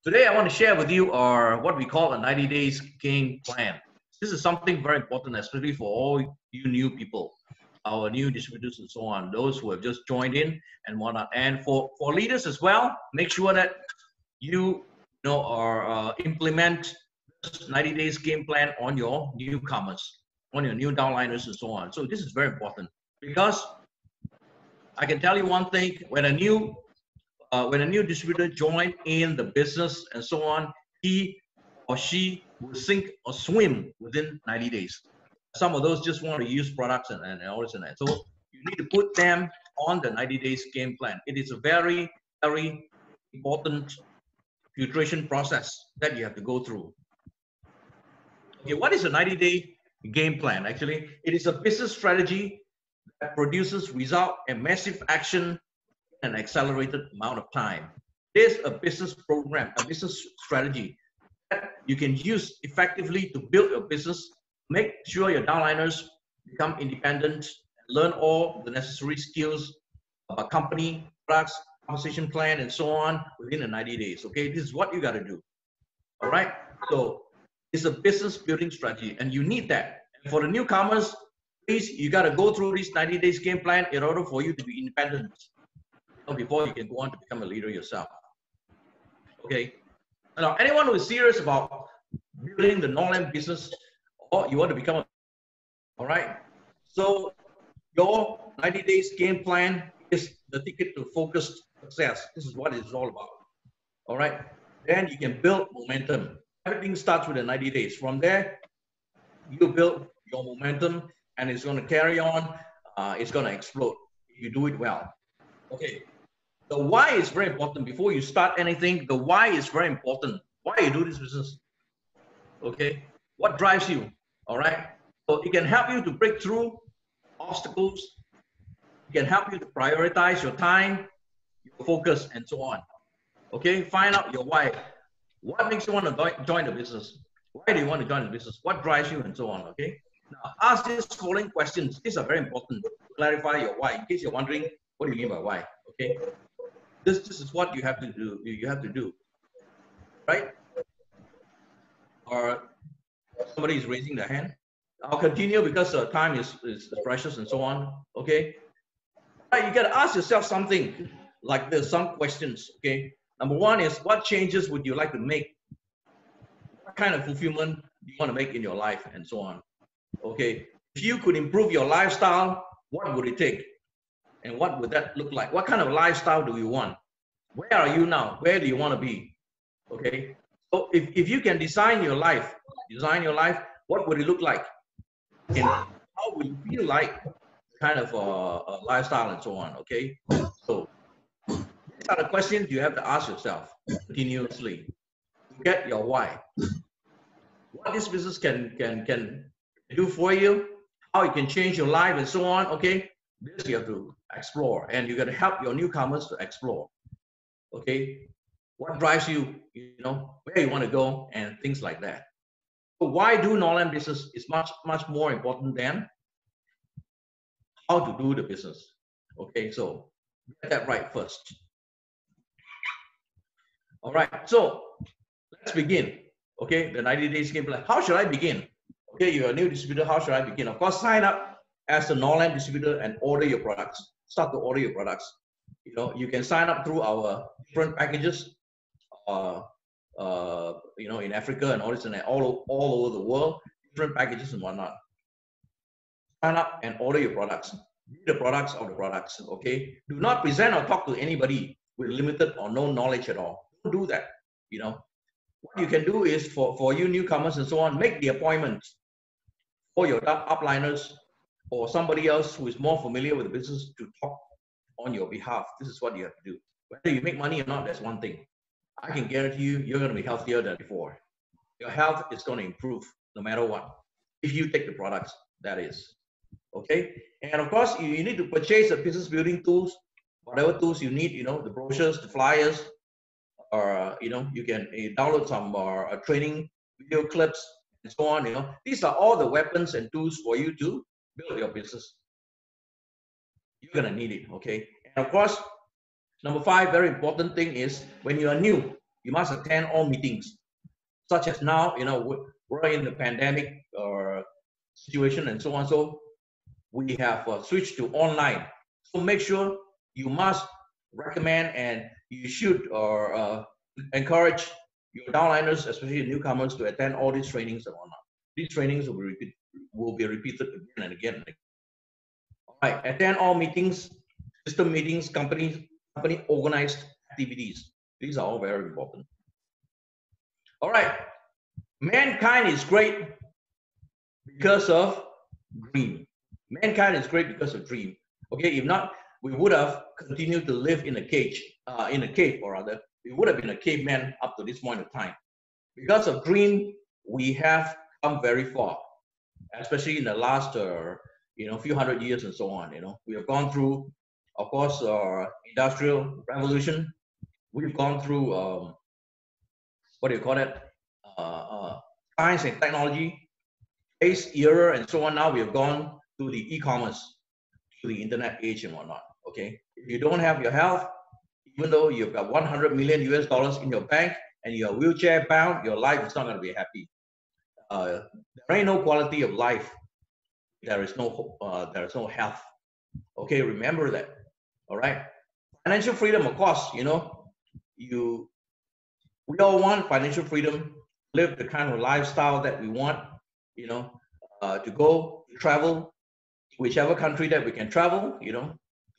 Today, I want to share with you what we call a 90 days game plan. This is something very important, especially for all you new people, our new distributors and so on, those who have just joined in and whatnot. And for leaders as well, make sure that you implement this 90 days game plan on your newcomers, on your new downliners and so on. So this is very important because I can tell you one thing: when a new distributor join in the business and so on, he or she will sink or swim within 90 days. Some of those just want to use products and all this and that. So you need to put them on the 90 days game plan. It is a very, very important filtration process that you have to go through. Okay, what is a 90-day game plan? Actually, it is a business strategy that produces result and massive action an accelerated amount of time. There's a business program, a business strategy that you can use effectively to build your business, make sure your downliners become independent, learn all the necessary skills about company, products, compensation plan, and so on within the 90 days. Okay, this is what you got to do. All right, so it's a business building strategy, and you need that. And for the newcomers, please, you got to go through this 90 days game plan in order for you to be independent before you can go on to become a leader yourself. Okay. Now, anyone who is serious about building the Norland business, or you want to become all right. So your 90 days game plan is the ticket to focused success. This is what it's all about. All right. Then you can build momentum. Everything starts with the 90 days. From there, you build your momentum, and it's going to carry on. It's going to explode if you do it well. Okay. The why is very important. Before you start anything, the why is very important. Why you do this business? Okay. What drives you? All right. So it can help you to break through obstacles. It can help you to prioritize your time, your focus, and so on. Okay. Find out your why. What makes you want to join the business? Why do you want to join the business? What drives you, and so on. Okay. Now, ask these following questions. These are very important to clarify your why. In case you're wondering, what do you mean by why? Okay. This is what you have to do. You have to do, right? Or somebody is raising their hand. I'll continue because time is precious and so on. Okay, right? You got to ask yourself something like this. Some questions. Okay. Number one is, what changes would you like to make? What kind of fulfillment do you want to make in your life, and so on? Okay. If you could improve your lifestyle, what would it take? And what would that look like? What kind of lifestyle do you want? Where are you now? Where do you want to be? Okay. So if you can design your life, what would it look like? And how will you feel like? Kind of a lifestyle and so on. Okay. So these are the questions you have to ask yourself continuously to get your why. What this business can do for you, how it can change your life and so on. Okay. This you have to explore, and you got to help your newcomers to explore. Okay, what drives you? You know where you want to go, and things like that. So why do Norland business is much more important than how to do the business. Okay, so get that right first. All right, so let's begin. Okay, the 90 days game plan. How should I begin? Okay, you're a new distributor. How should I begin? Of course, sign up as a Norland distributor and order your products. Start to order your products. You know, you can sign up through our different packages, in Africa and all this and that, all over the world, different packages and whatnot. Sign up and order your products. Be the products of the products. Okay. Do not present or talk to anybody with limited or no knowledge at all. Don't do that. You know, what you can do is for you newcomers and so on, make the appointments for your upliners or somebody else who is more familiar with the business to talk on your behalf. This is what you have to do. Whether you make money or not, that's one thing. I can guarantee you, you're going to be healthier than before. Your health is going to improve no matter what. If you take the products, that is. Okay? And of course, you need to purchase the business building tools, whatever tools you need, the brochures, the flyers, or, you can download some training video clips and so on. These are all the weapons and tools for you to build your business. You're going to need it. Okay? And of course, number 5, very important thing is when you are new, You must attend all meetings, such as now, we're in the pandemic situation and so on. So we have switched to online. So make sure you must recommend and you should encourage your downliners, especially newcomers, to attend all these trainings and whatnot. These trainings will be repeated again and again. All right, attend all meetings, system meetings, company organized activities. These are all very important. All right, mankind is great because of dream. Mankind is great because of dream. Okay, if not, we would have continued to live in a cage, or rather, we would have been a caveman up to this point of time. Because of dream, we have come very far, especially in the last, few hundred years and so on. We have gone through, of course, industrial revolution. We've gone through, what do you call it? Science and technology, space era, and so on. Now we have gone to the e-commerce, to the internet age and whatnot. Okay, if you don't have your health, even though you've got 100 million US dollars in your bank and you're wheelchair bound, your life is not going to be happy. There ain't no quality of life. There is no health. Okay, remember that. All right. Financial freedom, of course. We all want financial freedom, live the kind of lifestyle that we want. To go to travel, whichever country that we can travel.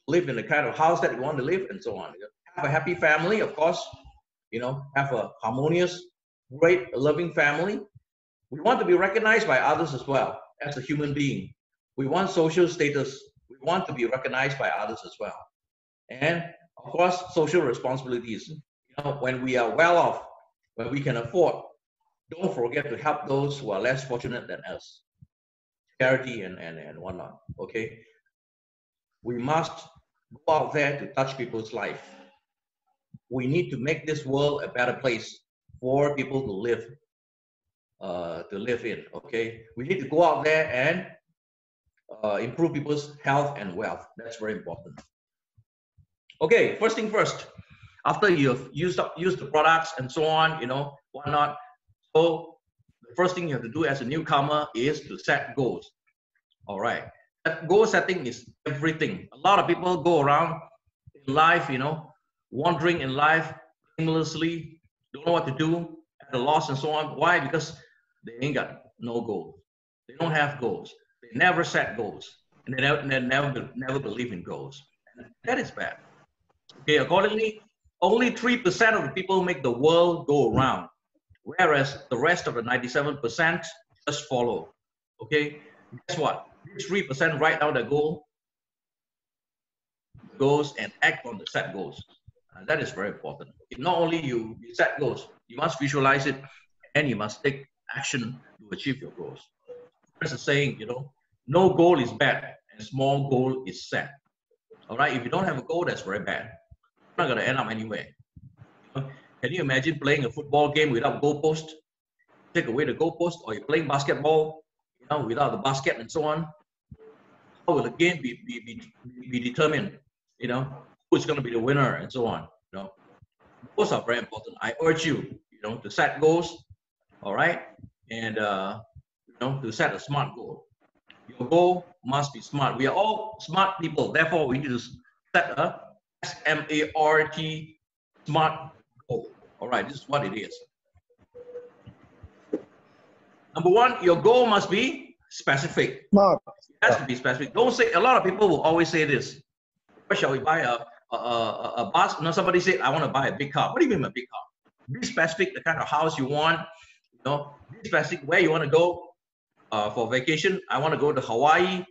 Live in the kind of house that we want to live, and so on. Have a happy family, of course. Have a harmonious, great, loving family. We want to be recognized by others as well as a human being. We want social status. We want to be recognized by others as well. And of course, social responsibilities. When we are well off, when we can afford, don't forget to help those who are less fortunate than us. Charity and whatnot. Okay. We must go out there to touch people's life. We need to make this world a better place for people to live in. Okay, we need to go out there and improve people's health and wealth. That's very important. Okay, first thing first. After you've used the products and so on, whatnot. So the first thing you have to do as a newcomer is to set goals. All right. That goal setting is everything. A lot of people go around in life, wandering in life aimlessly, don't know what to do, at a loss and so on. Why? Because they ain't got no goals. They don't have goals. They never set goals, and they never believe in goals. That is bad. Okay, accordingly, only 3% of the people make the world go around, whereas the rest of the 97% just follow. Okay, guess what? These 3% write down their goals and act on the set goals. And that is very important. If not only you set goals, you must visualize it and you must take action to achieve your goals. There's a saying, no goal is bad and small goal is set. All right, if you don't have a goal, that's very bad. You're not going to end up anywhere. Can you imagine playing a football game without goalpost? Take away the goalpost, or you're playing basketball, without the basket and so on. How will the game be determined? Who's going to be the winner and so on. Goals are very important. I urge you, to set goals. All right, and to set a SMART goal. Your goal must be smart. We are all smart people. Therefore, we need to set a S.M.A.R.T. SMART goal. All right, this is what it is. Number one, your goal must be specific. Smart. It has to be specific. Don't say. A lot of people will always say this. Where shall we buy a bus? Somebody said, I want to buy a big car. What do you mean a big car? Be specific, the kind of house you want. Be specific where you want to go for vacation. I want to go to Hawaii.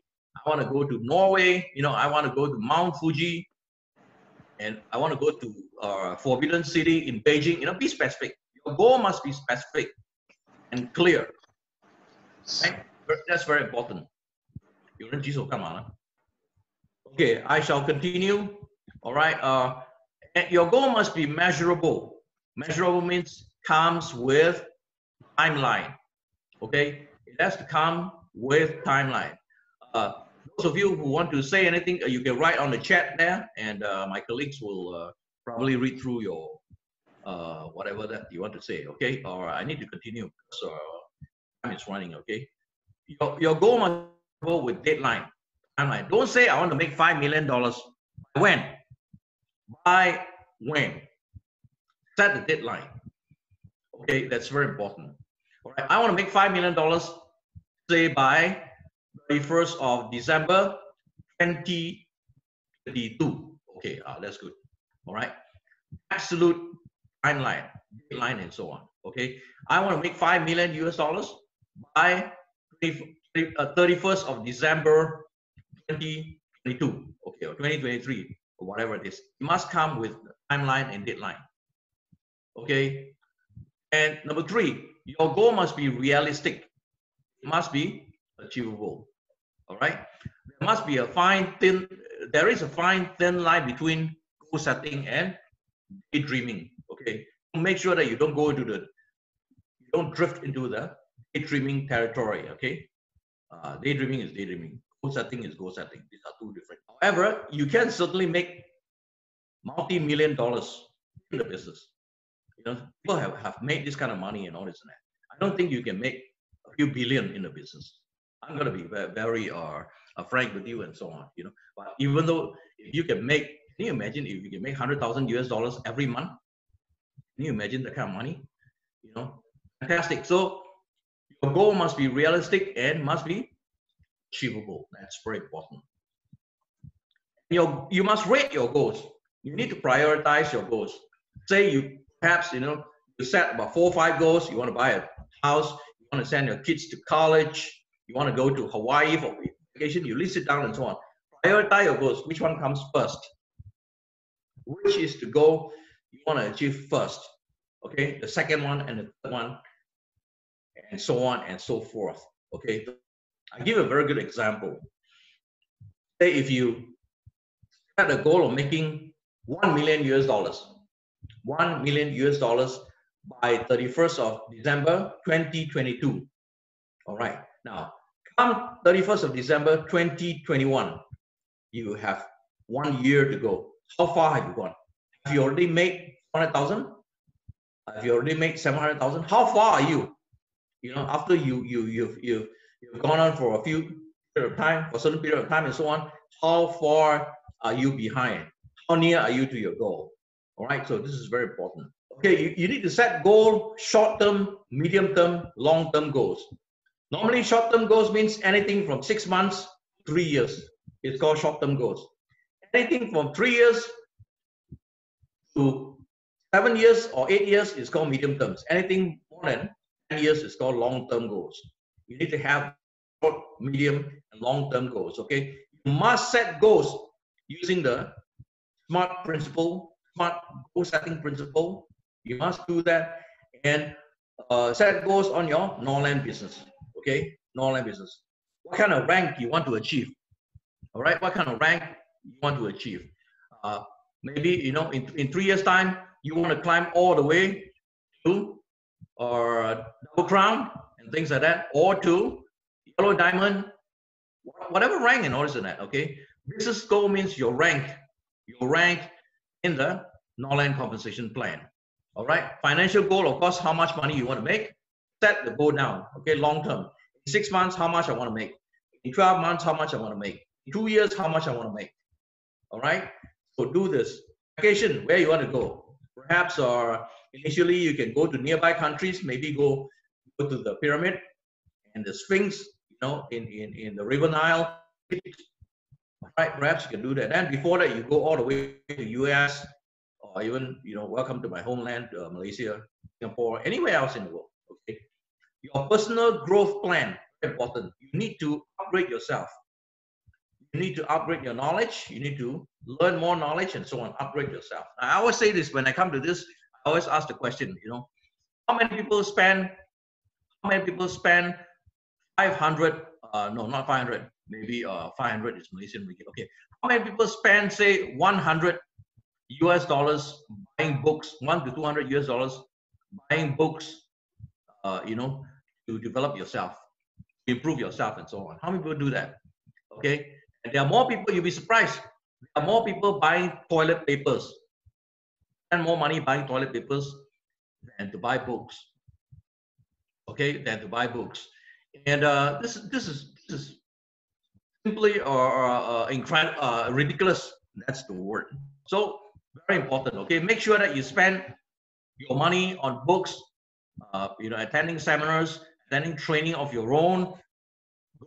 I want to go to Norway. I want to go to Mount Fuji. And I want to go to Forbidden City in Beijing. Be specific. Your goal must be specific and clear. Right? That's very important. Okay, I shall continue. All right. Your goal must be measurable. Measurable means comes with timeline. Okay, it has to come with timeline. Those of you who want to say anything, you can write on the chat there, and my colleagues will probably read through your whatever that you want to say, okay? Or I need to continue because time is running, okay? Your goal must go with deadline. Timeline. Don't say I want to make $5 million. When? By when? Set the deadline. Okay, that's very important. All right, I want to make $5 million, say by 31st of December 2022. Okay, that's good. All right, absolute timeline, deadline, and so on. Okay, I want to make $5 million US by 31st of December 2022. Okay, or 2023, or whatever it is. It must come with timeline and deadline. Okay, and number 3, your goal must be realistic. It must be achievable. All right, there is a fine thin line between goal setting and daydreaming. Okay, make sure that you don't drift into the daydreaming territory. Okay, daydreaming is daydreaming. Goal setting is goal setting. These are two different. However, you can certainly make multi-million dollars in the business. You know, people have made this kind of money and all this and that. I don't think you can make a few billion in the business. I'm going to be very frank with you and so on. You know, but even though if you can make, can you imagine if you can make $100,000 US every month? Can you imagine that kind of money? You know, fantastic. So your goal must be realistic and must be achievable. That's very important. You must rate your goals. You need to prioritize your goals. Say you perhaps, you set about 4 or 5 goals. You want to buy a house. You want to send your kids to college. You want to go to Hawaii for vacation. You list it down and so on. Prioritize your goals. Which one comes first? Which is the goal you want to achieve first? Okay, the second one and the third one, and so on and so forth. Okay, I give a very good example. Say if you set a goal of making $1 million US, $1 million US by 31st of December 2022. All right, now come 31st of December 2021, you have 1 year to go. How far have you gone? Have you already made 400,000? Have you already made 700,000? How far are you? You know, after you've gone on for a few period of time, for a certain period of time, and so on. How far are you behind? How near are you to your goal? All right, so this is very important. Okay, you need to set goal, short-term, medium-term, long-term goals. Normally, short-term goals means anything from 6 months, 3 years. It's called short-term goals. Anything from 3 years to 7 years or 8 years is called medium terms. Anything more than 10 years is called long-term goals. You need to have short, medium, and long-term goals. Okay, you must set goals using the SMART principle, SMART goal setting principle. You must do that and set goals on your Norland business. Okay, Norland business. What kind of rank you want to achieve? All right, what kind of rank you want to achieve? Maybe in 3 years' time you want to climb all the way to double crown and things like that, or to yellow diamond, whatever rank and all this and that. Okay, business goal means your rank in the Norland compensation plan. All right, financial goal, of course, how much money you want to make. Set the goal down. Okay, long term. In 6 months, how much I want to make. In 12 months, how much I want to make. In 2 years, how much I want to make. All right, so do this. Vacation, where you want to go. Perhaps initially you can go to nearby countries, maybe go to the pyramid and the Sphinx, in the River Nile. Right, perhaps you can do that. Then before that, you go all the way to US, or even welcome to my homeland, Malaysia, Singapore, anywhere else in the world. Okay, your personal growth plan, very important. You need to upgrade yourself. You need to upgrade your knowledge. You need to learn more knowledge and so on. Upgrade yourself. Now, I always say this when I come to this. I always ask the question. How many people spend 500? No, not 500. Maybe 500 is Malaysian ringgit. Okay. How many people spend, say, $100 buying books, $100 to $200 buying books, to develop yourself, to improve yourself, and so on? How many people do that? Okay. And there are more people. You'll be surprised. There are more people buying toilet papers spend more money buying toilet papers than to buy books. Okay, than to buy books. And this is simply ridiculous. That's the word. So very important. Okay, make sure that you spend your money on books. Attending seminars, attending training of your own,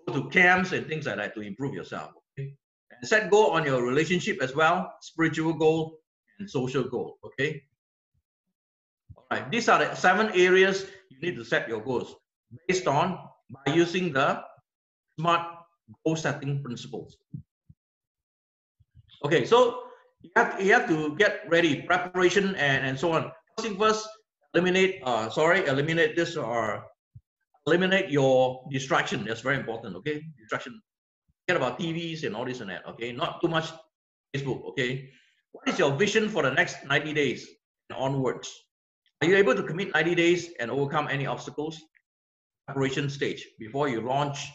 go to camps and things like that to improve yourself. Okay, and set goal on your relationship as well, spiritual goal and social goal. Okay. All right. These are the 7 areas you need to set your goals based on by using the SMART goal setting principles. Okay, so you have to get ready, preparation and so on. First thing first, eliminate this or eliminate your distraction. That's very important. Okay, distraction. Forget about TVs and all this and that. Okay, not too much Facebook. Okay, what is your vision for the next 90 days and onwards? Are you able to commit 90 days and overcome any obstacles? Preparation stage before you launch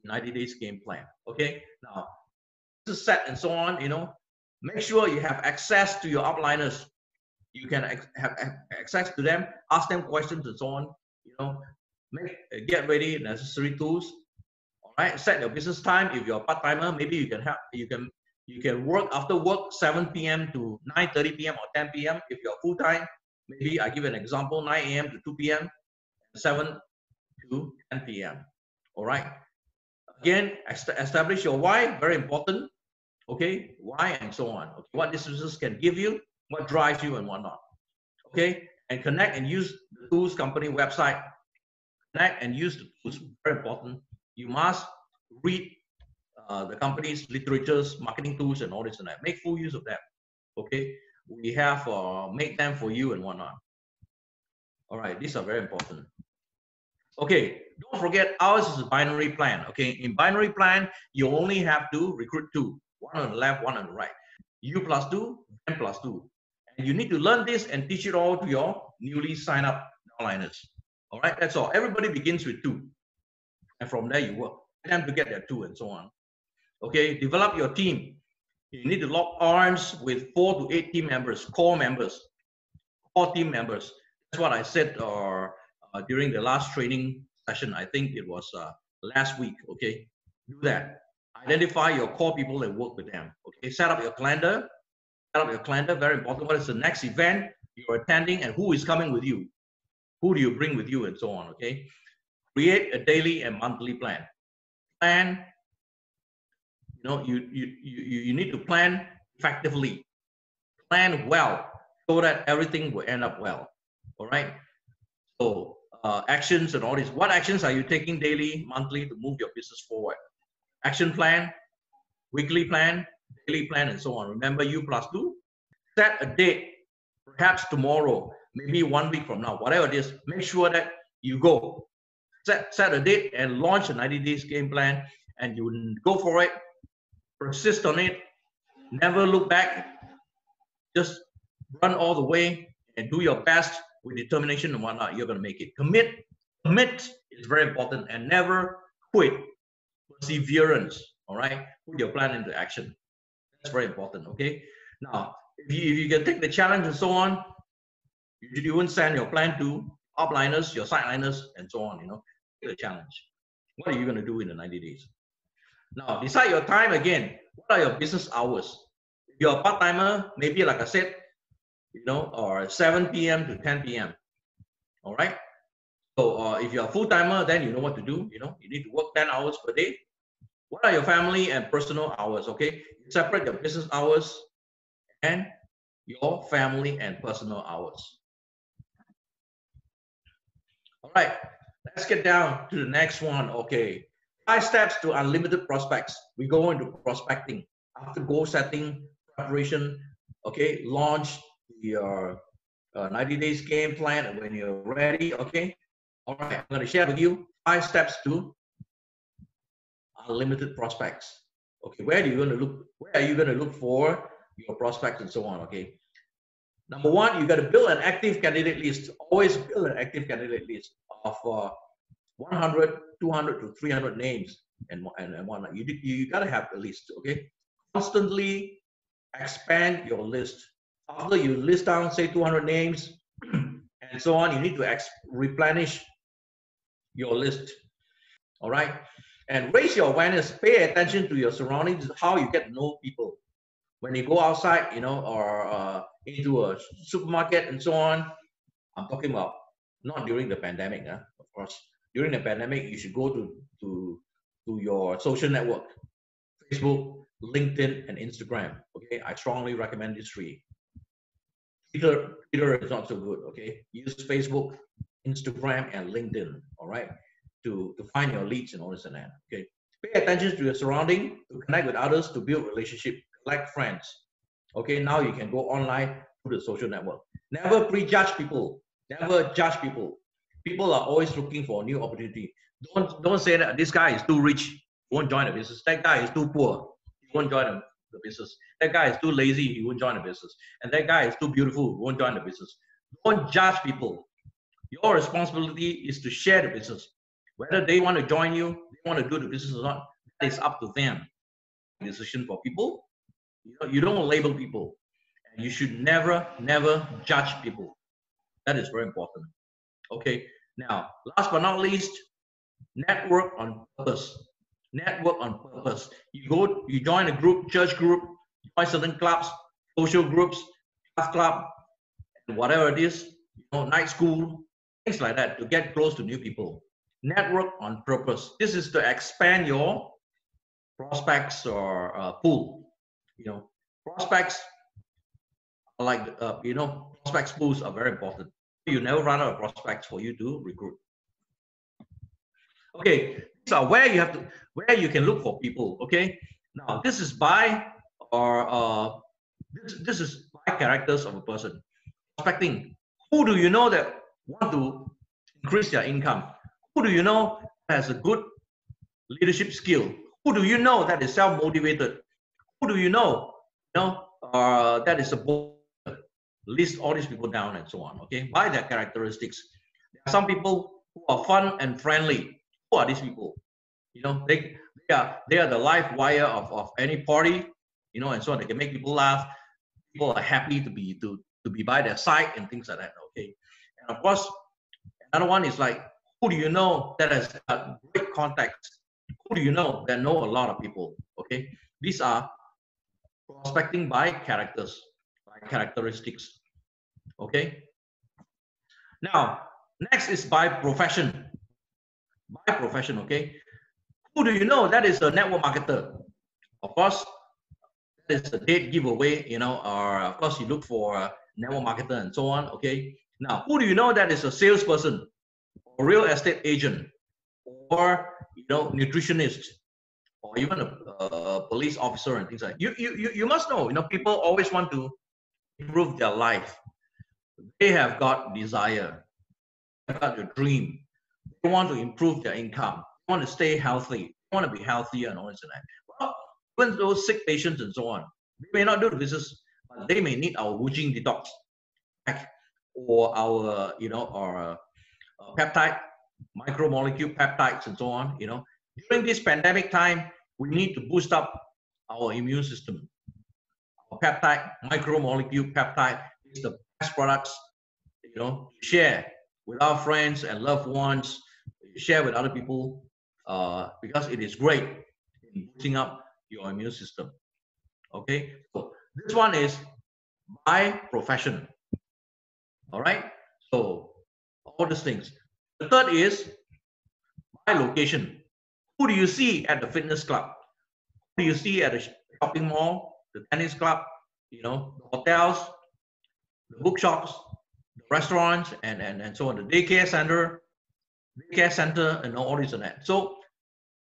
90 days game plan. Okay, now this is set and so on. Make sure you have access to your upliners. You can have access to them, ask them questions and so on. Get ready necessary tools. All right, set your business time. If you're a part-timer, maybe you can work after work 7 p.m. to 9:30 p.m. or 10 p.m. If you're full-time, maybe I give an example, 9 a.m. to 2 p.m., 7 to 10 p.m. All right. Again, establish your why, very important. Okay, why and so on. Okay, what this business can give you, what drives you and whatnot. Okay, and connect and use the tools company website. Connect and use the tools, very important. You must read the company's literatures, marketing tools and all this and that. Make full use of them. Okay, we have made them for you and whatnot. All right, these are very important. Okay, don't forget ours is a binary plan. Okay, in binary plan, you only have to recruit 2, one on the left, one on the right. You plus 2, them plus 2. And you need to learn this and teach it all to your newly signed up downliners. All right, that's all. Everybody begins with 2. And from there you work. Get them to get their 2 and so on. Okay, develop your team. You need to lock arms with 4 to 8 team members, core team members. That's what I said during the last training session. I think it was last week. Okay, do that. Identify your core people and work with them. Okay, set up your calendar. Very important. What is the next event you're attending and who is coming with you? Who do you bring with you and so on? Okay, create a daily and monthly plan. Plan. You need to plan effectively. Plan well so that everything will end up well. All right. So actions and all this. What actions are you taking daily, monthly to move your business forward? Action plan, weekly plan, daily plan, and so on. Remember, you plus 2. Set a date, perhaps tomorrow, maybe 1 week from now, whatever it is. Make sure that you go. Set a date and launch a 90 days game plan, and you go for it. Persist on it. Never look back. Just run all the way and do your best with determination and whatnot. You're going to make it. Commit is very important, and never quit. Perseverance. All right, put your plan into action. That's very important. Okay, now if you can take the challenge and so on, you won't send your plan to upliners, your sideliners, and so on. The challenge. What are you going to do in the 90 days? Now decide your time again. What are your business hours? If you're a part-timer, maybe like I said, or 7 p.m. to 10 p.m. All right. So if you're a full-timer, then you know what to do. You need to work 10 hours per day. What are your family and personal hours? Okay, separate your business hours and your family and personal hours. All right, let's get down to the next one. Okay, 5 steps to unlimited prospects. We go into prospecting after goal setting, preparation. Okay, launch your 90 days game plan when you're ready. Okay, all right, I'm going to share with you 5 steps to unlimited prospects. Okay, where are you going to look for your prospects and so on? Okay, number 1, you got to build an active candidate list. Always build an active candidate list of 100, 200 to 300 names and whatnot. You got to have a list. Okay, constantly expand your list. After you list down, say 200 names and so on, you need to replenish your list. All right. And raise your awareness, pay attention to your surroundings, how you get to know people. When you go outside, or into a supermarket and so on, I'm talking about not during the pandemic, of course. During the pandemic, you should go to your social network, Facebook, LinkedIn, and Instagram. Okay, I strongly recommend these three. Twitter is not so good. Okay, use Facebook, Instagram, and LinkedIn. All right, to find your leads and all this and that. Okay, pay attention to your surrounding, to connect with others, to build relationship, collect friends. Okay, now you can go online through the social network. Never prejudge people. Never judge people. People are always looking for a new opportunity. Don't say that this guy is too rich, he won't join the business. That guy is too poor, he won't join the business. That guy is too lazy, he won't join the business. And that guy is too beautiful, he won't join the business. Don't judge people. Your responsibility is to share the business. Whether they want to join you, they want to do the business or not, that is up to them. Decision for people. You don't label people. And you should never judge people. That is very important. Okay. Now, last but not least, network on purpose. Network on purpose. You join a group, church group, join certain clubs, social groups, class club, and whatever it is, night school, things like that, to get close to new people. Network on purpose. This is to expand your prospects or pool. Prospects are like prospects pools are very important. You never run out of prospects for you to recruit. Okay, these are where you can look for people. Okay, now this is by this is by characters of a person. Prospecting. Who do you know that want to increase their income? Who do you know has a good leadership skill? Who do you know that is self-motivated? Who do you know that is a list all these people down and so on. Okay, by their characteristics. There are some people who are fun and friendly. Who are these people? They are the life wire of any party. And so on. They can make people laugh. People are happy to be by their side and things like that. Okay, and of course, another one is like, who do you know that has got great contacts? Who do you know that know a lot of people? Okay, these are prospecting by characters, by characteristics. Okay. Now, next is by profession. By profession. Okay. Who do you know that is a network marketer? Of course, that is a dead giveaway. Or of course you look for a network marketer and so on. Okay. Now, who do you know that is a salesperson, or real estate agent, or nutritionist, or even a police officer and things like that? You must know. People always want to improve their life. They have got desire. They've got a dream. They want to improve their income. They want to stay healthy. They want to be healthier and all this and that. Well, even those sick patients and so on, they may not do the business, but they may need our Wujing detox pack, or our peptide, micromolecule peptides and so on. During this pandemic time, we need to boost up our immune system. Our peptide, micromolecule peptide is the best products, to share with our friends and loved ones, share with other people, because it is great in boosting up your immune system. Okay, so this one is by profession. All right, so all these things. The third is by location. Who do you see at the fitness club? Who do you see at the shopping mall, the tennis club, the hotels, the bookshops, the restaurants, and so on, the daycare center, and all this and that. So,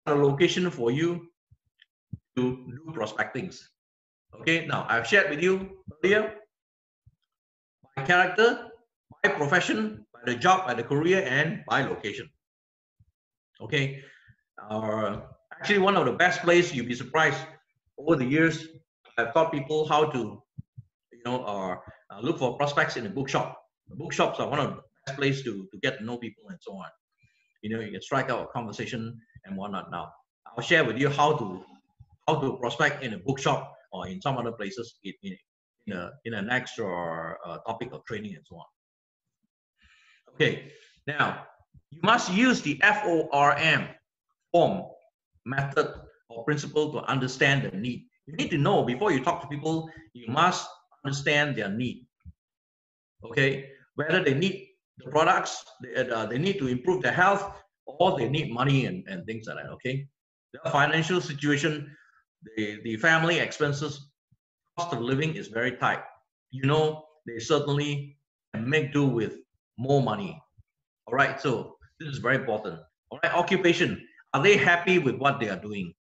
a location for you to do prospecting. Okay, now I've shared with you earlier by character, by profession, by the job, by the career, and by location. Okay, actually one of the best places, you'll be surprised, over the years I've taught people how to look for prospects in a bookshop. The bookshops are one of the best places to get to know people and so on. You can strike out a conversation and whatnot. Now I'll share with you how to prospect in a bookshop or in some other places in in an extra topic of training and so on. Okay, now you must use the F.O.R.M. form method or principle to understand the need. You need to know before you talk to people, you must understand their need. Okay, whether they need the products, they need to improve their health, or they need money and things like that. Okay, their financial situation, the family expenses, cost of living is very tight. You know, they certainly can make do with more money. All right, so this is very important. All right, occupation. Are they happy with what they are doing?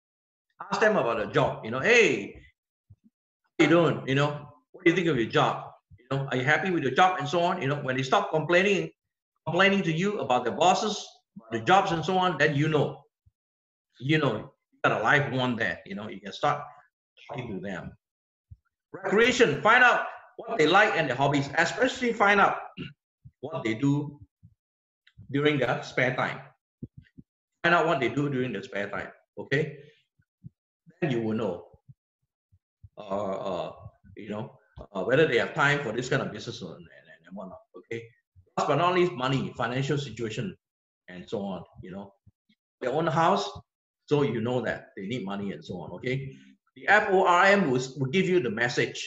Ask them about a job. You know, hey, how you doing? You know, what do you think of your job? You know, are you happy with your job and so on? You know, when they stop complaining to you about their bosses, about the jobs and so on, then you know, you got a live one there. You know, you can start talking to them. Recreation. Find out what they like and their hobbies, especially find out what they do during their spare time. Find out what they do during their spare time. Okay, then you will know. Whether they have time for this kind of business and whatnot. Okay. Last but not least, money, financial situation, and so on. You know, their own house, so you know that they need money and so on. Okay. The F.O.R.M. will give you the message,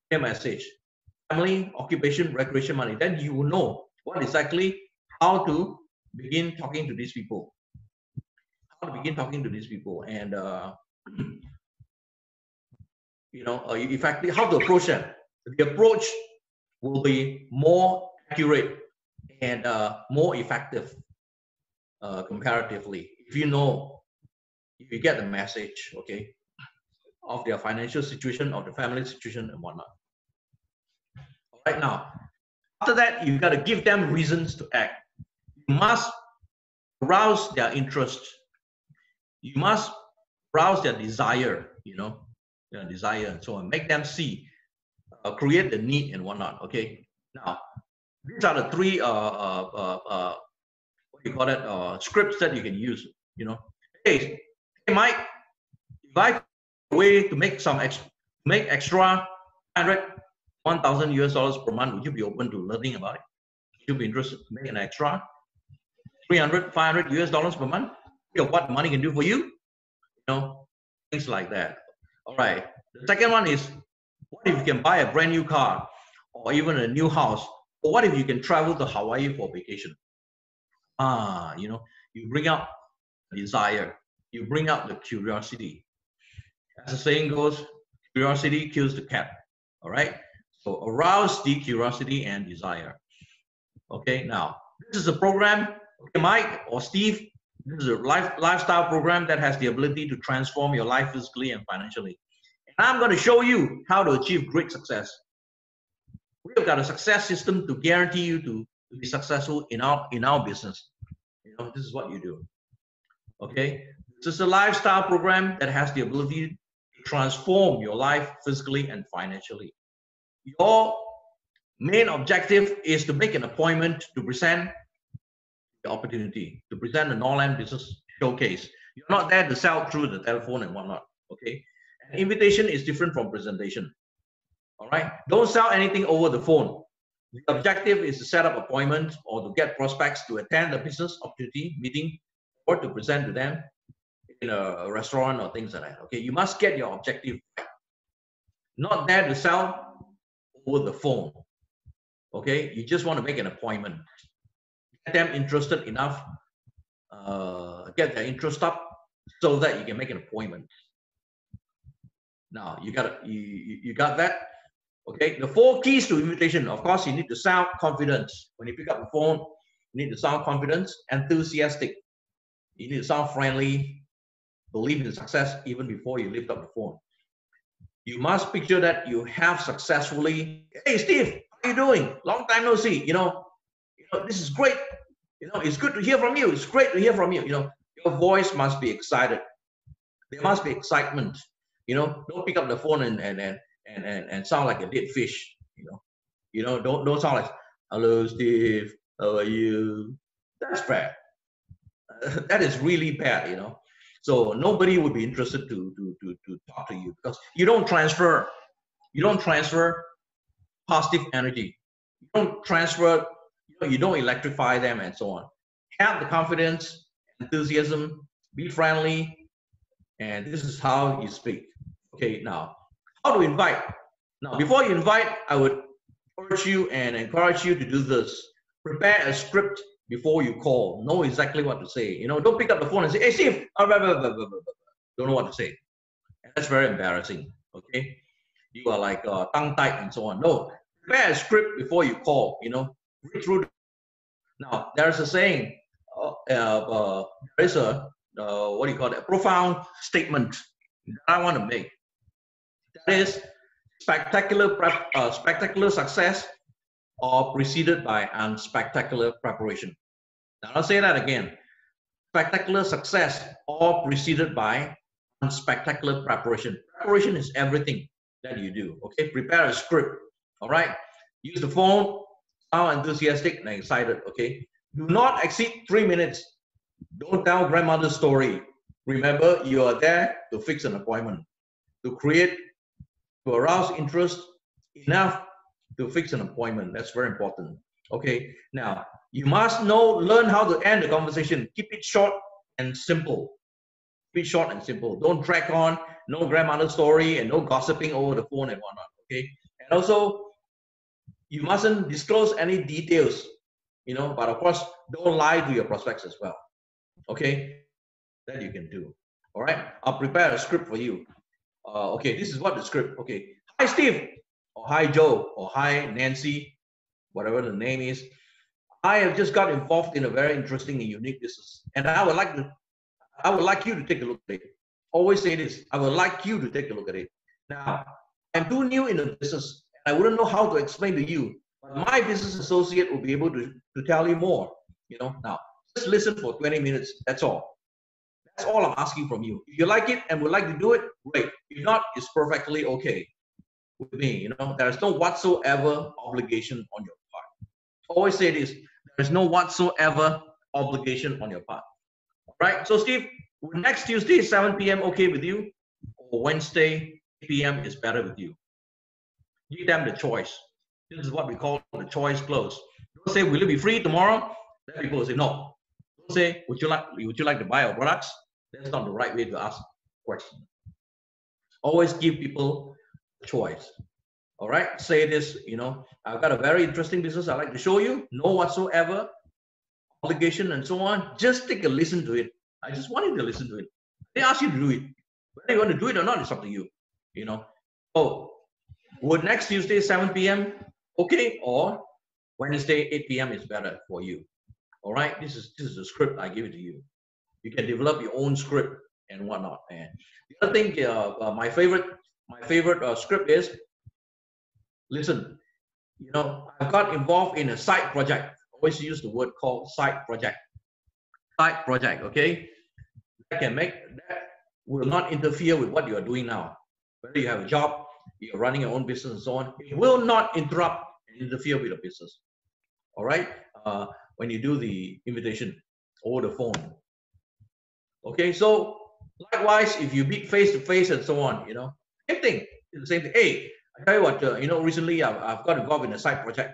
clear message: family, occupation, recreation, money. Then you will know what exactly how to begin talking to these people. And effectively how to approach them. The approach will be more accurate and more effective comparatively if you get the message, okay, of their financial situation, of the family situation and whatnot. All right, now after that, you got to give them reasons to act. You must arouse their interest. You must arouse their desire, their desire and so on. Make them see, create the need and whatnot. Okay. Now, these are the three scripts that you can use. Hey Mike, if I way to make extra 1,000 US dollars per month, would you be open to learning about it? Would you be interested to make an extra 300, 500 US dollars per month? What money can do for you? Things like that. All right. The second one is, what if you can buy a brand new car or even a new house? Or what if you can travel to Hawaii for vacation? You bring out desire. You bring out the curiosity. As the saying goes, curiosity kills the cat. All right. So arouse the curiosity and desire. Okay. Now, this is a program, okay, Mike or Steve, this is a lifestyle program that has the ability to transform your life physically and financially. And I'm going to show you how to achieve great success. We've got a success system to guarantee you to be successful in our business. This is what you do. Okay, this is a lifestyle program that has the ability to transform your life physically and financially. Your main objective is to make an appointment to present the opportunity, to present the Norland business showcase. You're not there to sell through the telephone and whatnot. Okay, an invitation is different from presentation. All right, don't sell anything over the phone. The objective is to set up appointments or to get prospects to attend a business opportunity meeting or to present to them in a restaurant or things like that. Okay, you must get your objective right. Not there to sell over the phone. Okay, you just want to make an appointment. Get them interested enough, get their interest up so that you can make an appointment. Now you got that. Okay, the 4 keys to invitation. Of course, you need to sound confident. When you pick up the phone, you need to sound confident, enthusiastic. You need to sound friendly, believe in success even before you lift up the phone. You must picture that you have successfully, hey Steve, how are you doing? Long time no see. This is great. It's good to hear from you. It's great to hear from you. Your voice must be excited. There must be excitement. Don't pick up the phone and sound like a dead fish. Don't sound like, hello Steve, how are you? That's bad. That is really bad. So nobody would be interested to talk to you because you don't transfer positive energy. You don't transfer, you don't electrify them and so on. Have the confidence, enthusiasm, be friendly, and this is how you speak. Okay, now, how to invite? Now, before you invite, I would urge you and encourage you to do this. Prepare a script before you call. Know exactly what to say. Don't pick up the phone and say, "Hey, Steve," don't know what to say. And that's very embarrassing. Okay, you are like tongue tied and so on. No, prepare a script before you call. Read through. Now, there's a saying. There is a what do you call it? A profound statement that I want to make. That is spectacular success or preceded by unspectacular preparation. Now I'll say that again. Spectacular success or preceded by unspectacular preparation. Preparation is everything that you do. Okay, prepare a script. All right, use the phone. Sound enthusiastic and excited. Okay, do not exceed 3 minutes. Don't tell grandmother's story. Remember, you are there to fix an appointment, to arouse interest enough to fix an appointment. That's very important. Okay, now you must learn how to end the conversation. Keep it short and simple. Keep it short and simple. Don't drag on. No grandmother's story and no gossiping over the phone and whatnot. Okay, and also you mustn't disclose any details. But of course, don't lie to your prospects as well. Okay, that you can do. All right, I'll prepare a script for you. Okay, this is what the script. Okay, hi Steve, or hi Joe, or hi Nancy, whatever the name is. I have just got involved in a very interesting and unique business, and I would like you to take a look at it. Always say this: I would like you to take a look at it. Now, I'm too new in the business, and I wouldn't know how to explain to you. But my business associate will be able to tell you more. Now just listen for 20 minutes. That's all. That's all I'm asking from you. If you like it and would like to do it, great. If not, it's perfectly okay with me. There's no whatsoever obligation on your part. Always say this: there's no whatsoever obligation on your part. All right. So Steve, next Tuesday 7 p.m. okay with you, or Wednesday 8 p.m. is better with you? Give them the choice. This is what we call the choice clause. Don't say, "Will you be free tomorrow?" Then people will say no. Don't say, would you like to buy our products? That's not the right way to ask questions. Always give people a choice. All right. Say this. I've got a very interesting business I'd like to show you. No whatsoever obligation and so on. Just take a listen to it. I just want you to listen to it. They ask you to do it. Whether you want to do it or not, it's up to you. Oh, would next Tuesday 7 p.m. okay, or Wednesday 8 p.m. is better for you? All right, this is the script I give it to you. You can develop your own script and whatnot. And the other thing, my favorite script is, listen. I've got involved in a side project. Always use the word called side project. Side project, okay? That will not interfere with what you are doing now. Whether you have a job, you're running your own business and so on, it will not interrupt and interfere with your business. All right? When you do the invitation over the phone. Okay, so likewise, if you meet face to face and so on, same thing. It's the same thing. Hey, I tell you what, recently I've got involved in a side project,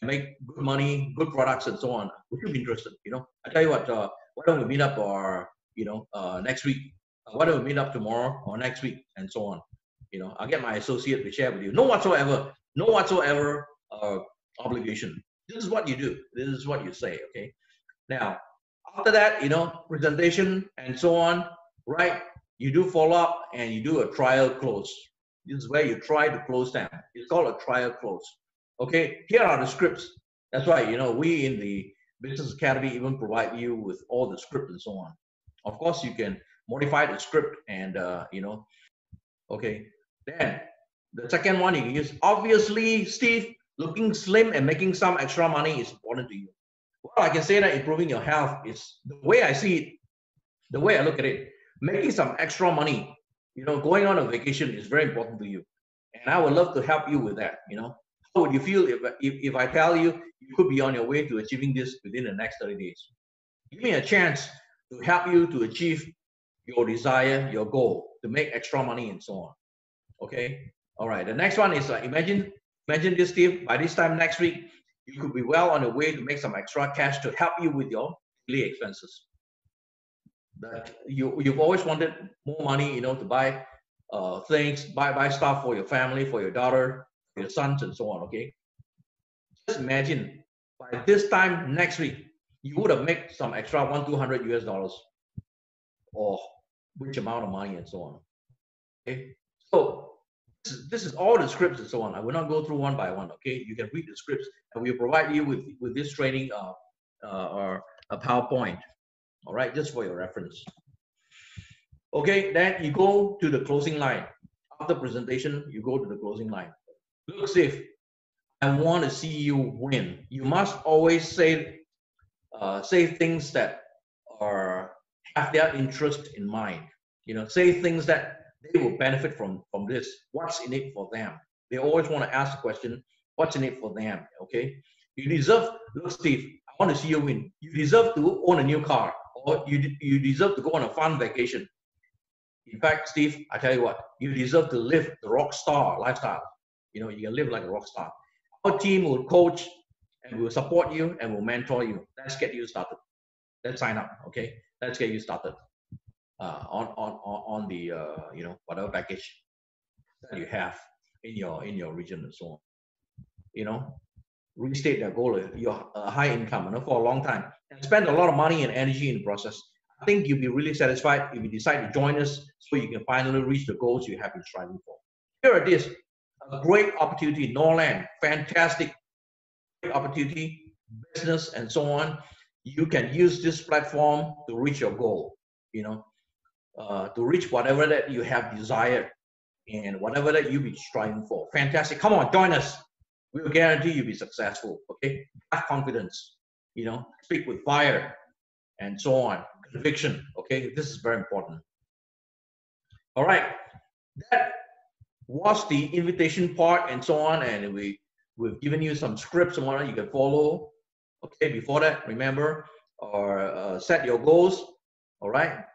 make good money, good products and so on. Would you be interested? I tell you what, why don't we meet up or, next week? Why don't we meet up tomorrow or next week and so on? I'll get my associate to share with you. No whatsoever obligation. This is what you do. This is what you say, okay? Now, after that, presentation and so on, right? You do follow up and you do a trial close. This is where you try to close them. It's called a trial close. Okay, here are the scripts. That's why, we in the Business Academy even provide you with all the script and so on. Of course, you can modify the script and, okay. Then the second one you can use, obviously, Steve, looking slim and making some extra money is important to you. Well, I can say that improving your health is the way I see it, the way I look at it. Making some extra money, going on a vacation is very important to you. And I would love to help you with that, How would you feel if I tell you you could be on your way to achieving this within the next 30 days? Give me a chance to help you to achieve your desire, your goal, to make extra money and so on. Okay? All right. The next one is imagine Imagine this, Steve, by this time next week, you could be well on your way to make some extra cash to help you with your daily expenses. That you've always wanted more money, to buy things, buy stuff for your family, for your daughter, for your sons, and so on. Okay, just imagine by this time next week, you would have made some extra $200 US, or which amount of money, and so on. Okay, so this is all the scripts and so on. I will not go through one by one. Okay, you can read the scripts, and we'll provide you with this training or a PowerPoint. All right, just for your reference. Okay, then you go to the closing line. After presentation, you go to the closing line. Look, Steve, I want to see you win. You must always say things that have their interest in mind. Say things that they will benefit from this. What's in it for them? They always want to ask the question, what's in it for them? Okay, you deserve. Look, Steve, I want to see you win. You deserve to own a new car, or you deserve to go on a fun vacation. In fact, Steve, I tell you what, you deserve to live the rock star lifestyle. You can live like a rock star. Our team will coach and will support you and will mentor you. Let's get you started. Let's sign up. Okay, let's get you started on the whatever package that you have in your region and so on. Restate their goal. You're high income for a long time and spend a lot of money and energy in the process. I think you'll be really satisfied if you decide to join us so you can finally reach the goals you have been striving for. Here it is, a great opportunity, Norland, fantastic opportunity, business and so on. You can use this platform to reach your goal, to reach whatever that you have desired and whatever that you've been striving for. Fantastic. Come on, join us. We'll guarantee you'll be successful. Okay, have confidence. Speak with fire and so on. Conviction. Okay, this is very important. All right, that was the invitation part and so on, and we've given you some scripts and whatnot you can follow. Okay, before that, remember or set your goals. All right,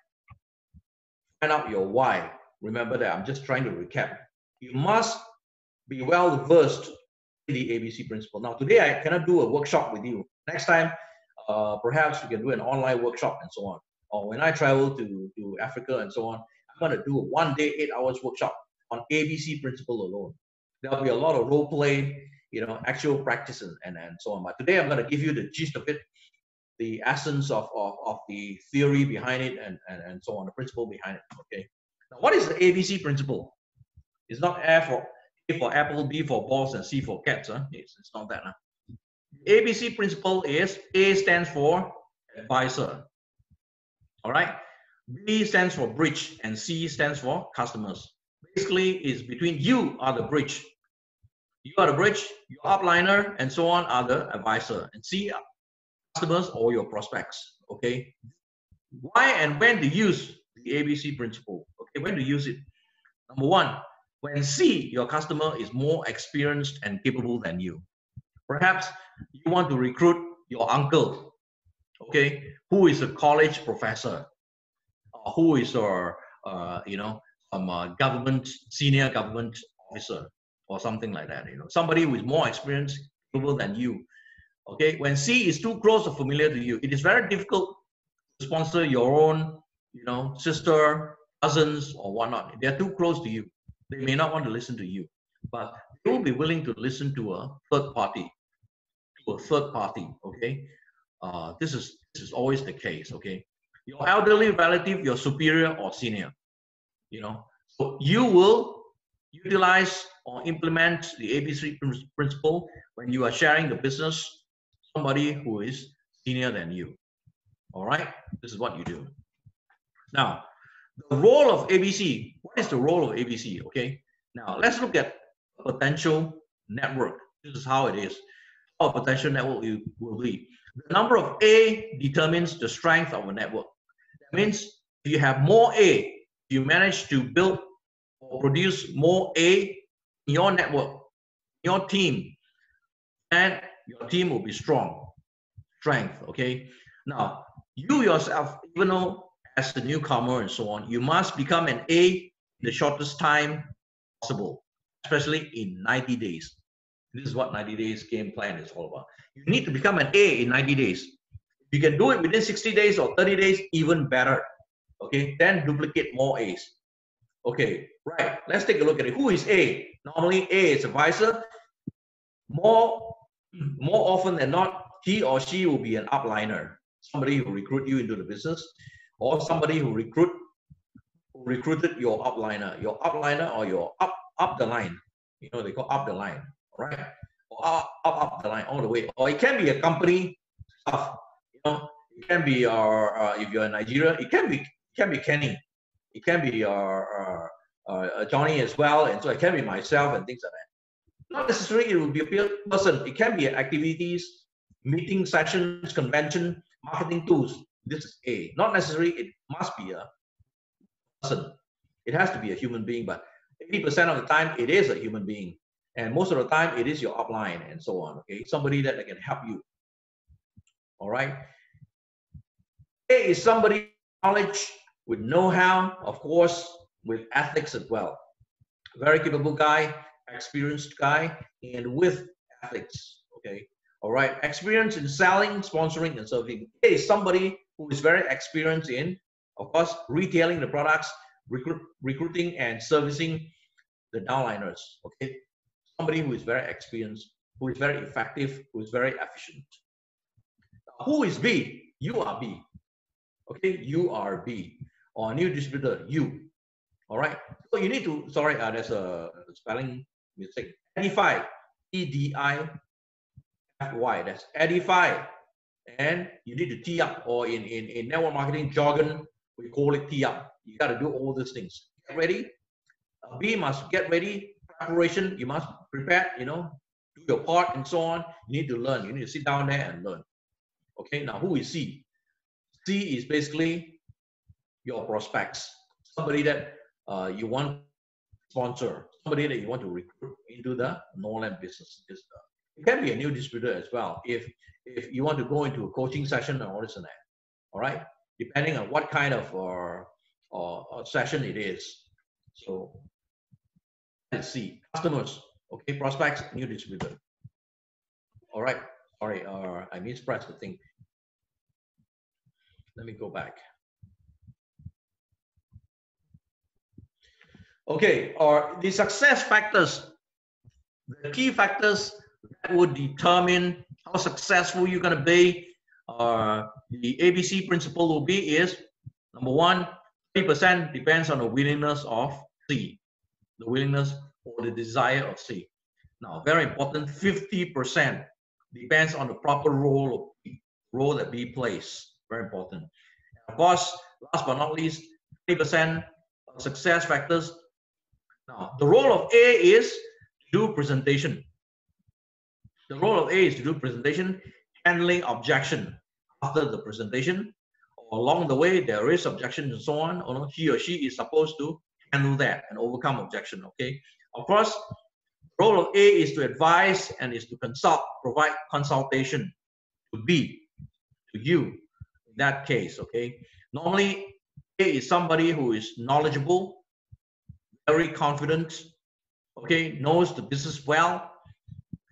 find out your why. Remember that. I'm just trying to recap. You must be well versed in the ABC principle. Now, today I cannot do a workshop with you. Next time, perhaps we can do an online workshop and so on. Or when I travel to Africa and so on, I'm going to do a 1 day, 8 hours workshop on ABC principle alone. There'll be a lot of role play, actual practice and so on. But today I'm going to give you the gist of it, the essence of the theory behind it and so on, the principle behind it. Okay. Now, what is the ABC principle? It's not A for apple, B for balls, and C for cats. It's not that. The ABC principle is A stands for advisor. All right. B stands for bridge, and C stands for customers. Basically, it's between you are the bridge. You are the bridge, your upliner, and so on are the advisor. And C, customers or your prospects. Okay. Why and when to use the ABC principle? Okay, when to use it? Number one, when C, your customer, is more experienced and capable than you. Perhaps you want to recruit your uncle, okay, who is a college professor, who is some senior government officer or something like that. Somebody who is more experienced, capable than you. Okay, when C is too close or familiar to you, it is very difficult to sponsor your own, sister, cousins, or whatnot. They are too close to you. They may not want to listen to you, but they will be willing to listen to a third party. Okay, this is always the case. Okay, your elderly relative, your superior or senior, so you will utilize or implement the ABC principle when you are sharing the business somebody who is senior than you. All right, this is what you do. Now, the role of ABC. What is the role of ABC? Okay, now let's look at potential network. This is how it is. How a potential network will be. The number of A determines the strength of a network. That means if you have more A, you manage to build or produce more A in your network, your team, and your team will be strength. Okay. Now, you yourself, even though as a newcomer and so on, you must become an A in the shortest time possible, especially in 90 days. This is what 90 days game plan is all about. You need to become an A in 90 days. If you can do it within 60 days or 30 days, even better. Okay, then duplicate more A's. Okay, right. Let's take a look at it. Who is A? Normally, A is advisor. More often than not, he or she will be an upliner, somebody who recruit you into the business, or somebody who recruited your upliner or your up the line. You know, they call up the line, right? Or up the line all the way. Or it can be a company stuff. You know, it can be if you're in Nigeria, it can be Kenny, it can be Johnny as well, and so it can be myself and things like that. Not necessarily it will be a person. It can be activities, meeting sessions, convention, marketing tools. This is A. Not necessarily it must be a person. It has to be a human being, but 80% of the time it is a human being. And most of the time it is your upline and so on. Okay, somebody that can help you. All right. A is somebody with knowledge, with know-how, of course, with ethics as well. Very capable guy, experienced guy, and with ethics. Okay. All right. Experience in selling, sponsoring, and serving. A is somebody who is very experienced in, of course, retailing the products, recruiting and servicing the downliners. Okay. Somebody who is very experienced, who is very effective, who is very efficient. Who is B? You are B. Okay, you are B. Or new distributor, you. All right. So you need to, sorry, there's a spelling mistake. Edify, EDIFY. That's edify. And you need to tee up, or in network marketing jargon, we call it tee up. You got to do all these things. Get ready. B must get ready. Preparation, you must prepare, you know, do your part and so on. You need to learn. You need to sit down there and learn. Okay, now who is C? C is basically your prospects. Somebody that you want to sponsor, somebody that you want to recruit into the Norland business. It can be a new distributor as well. If you want to go into a coaching session or all this and that. All right, depending on what kind of session it is. So let's see, customers, okay, prospects, new distributor. All right, sorry, I mispressed the thing. Let me go back. Okay, the success factors, the key factors that would determine how successful you're going to be. The ABC principle will be is, number one, 30% depends on the willingness of C, the willingness or the desire of C. Now, very important, 50% depends on the proper role of B, role that B plays. Very important. And of course, last but not least, 20% success factors. Now, the role of A is to do presentation. The role of A is to do presentation, handling objection after the presentation. Along the way, there is objection and so on. Or he or she is supposed to handle that and overcome objection. Okay. Of course, the role of A is to advise and is to consult, provide consultation to B, to you. In that case, okay. Normally, A is somebody who is knowledgeable, very confident, okay, knows the business well,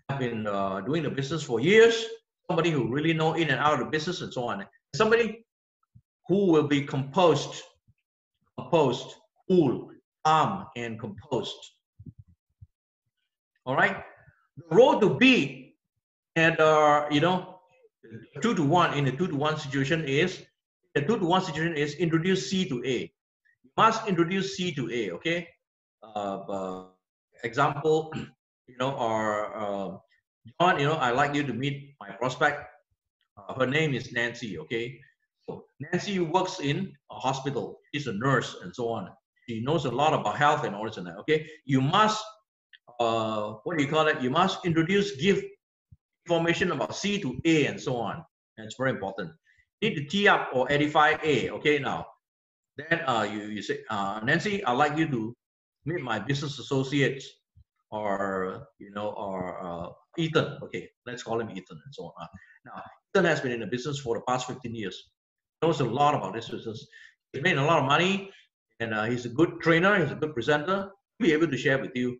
have been doing the business for years, somebody who really know in and out of the business and so on. Somebody who will be composed, cool, calm, and composed. All right. The road to B, and you know, 2-to-1 in a 2-to-1 situation is, a 2-to-1 situation is introduce C to A. You must introduce C to A. Okay. Example, you know, or John, you know, I'd like you to meet my prospect. Her name is Nancy. Okay. So Nancy works in a hospital. She's a nurse and so on. She knows a lot about health and all this and that. Okay. You must, what do you call it? You must give information about C to A and so on. And it's very important. You need to tee up or edify A. Okay. Now, then you say, Nancy, I'd like you to meet my business associates, or you know, or Ethan. Okay, let's call him Ethan and so on. Now, Ethan has been in the business for the past 15 years. He knows a lot about this business. He's made a lot of money, and he's a good trainer. He's a good presenter. He'll be able to share with you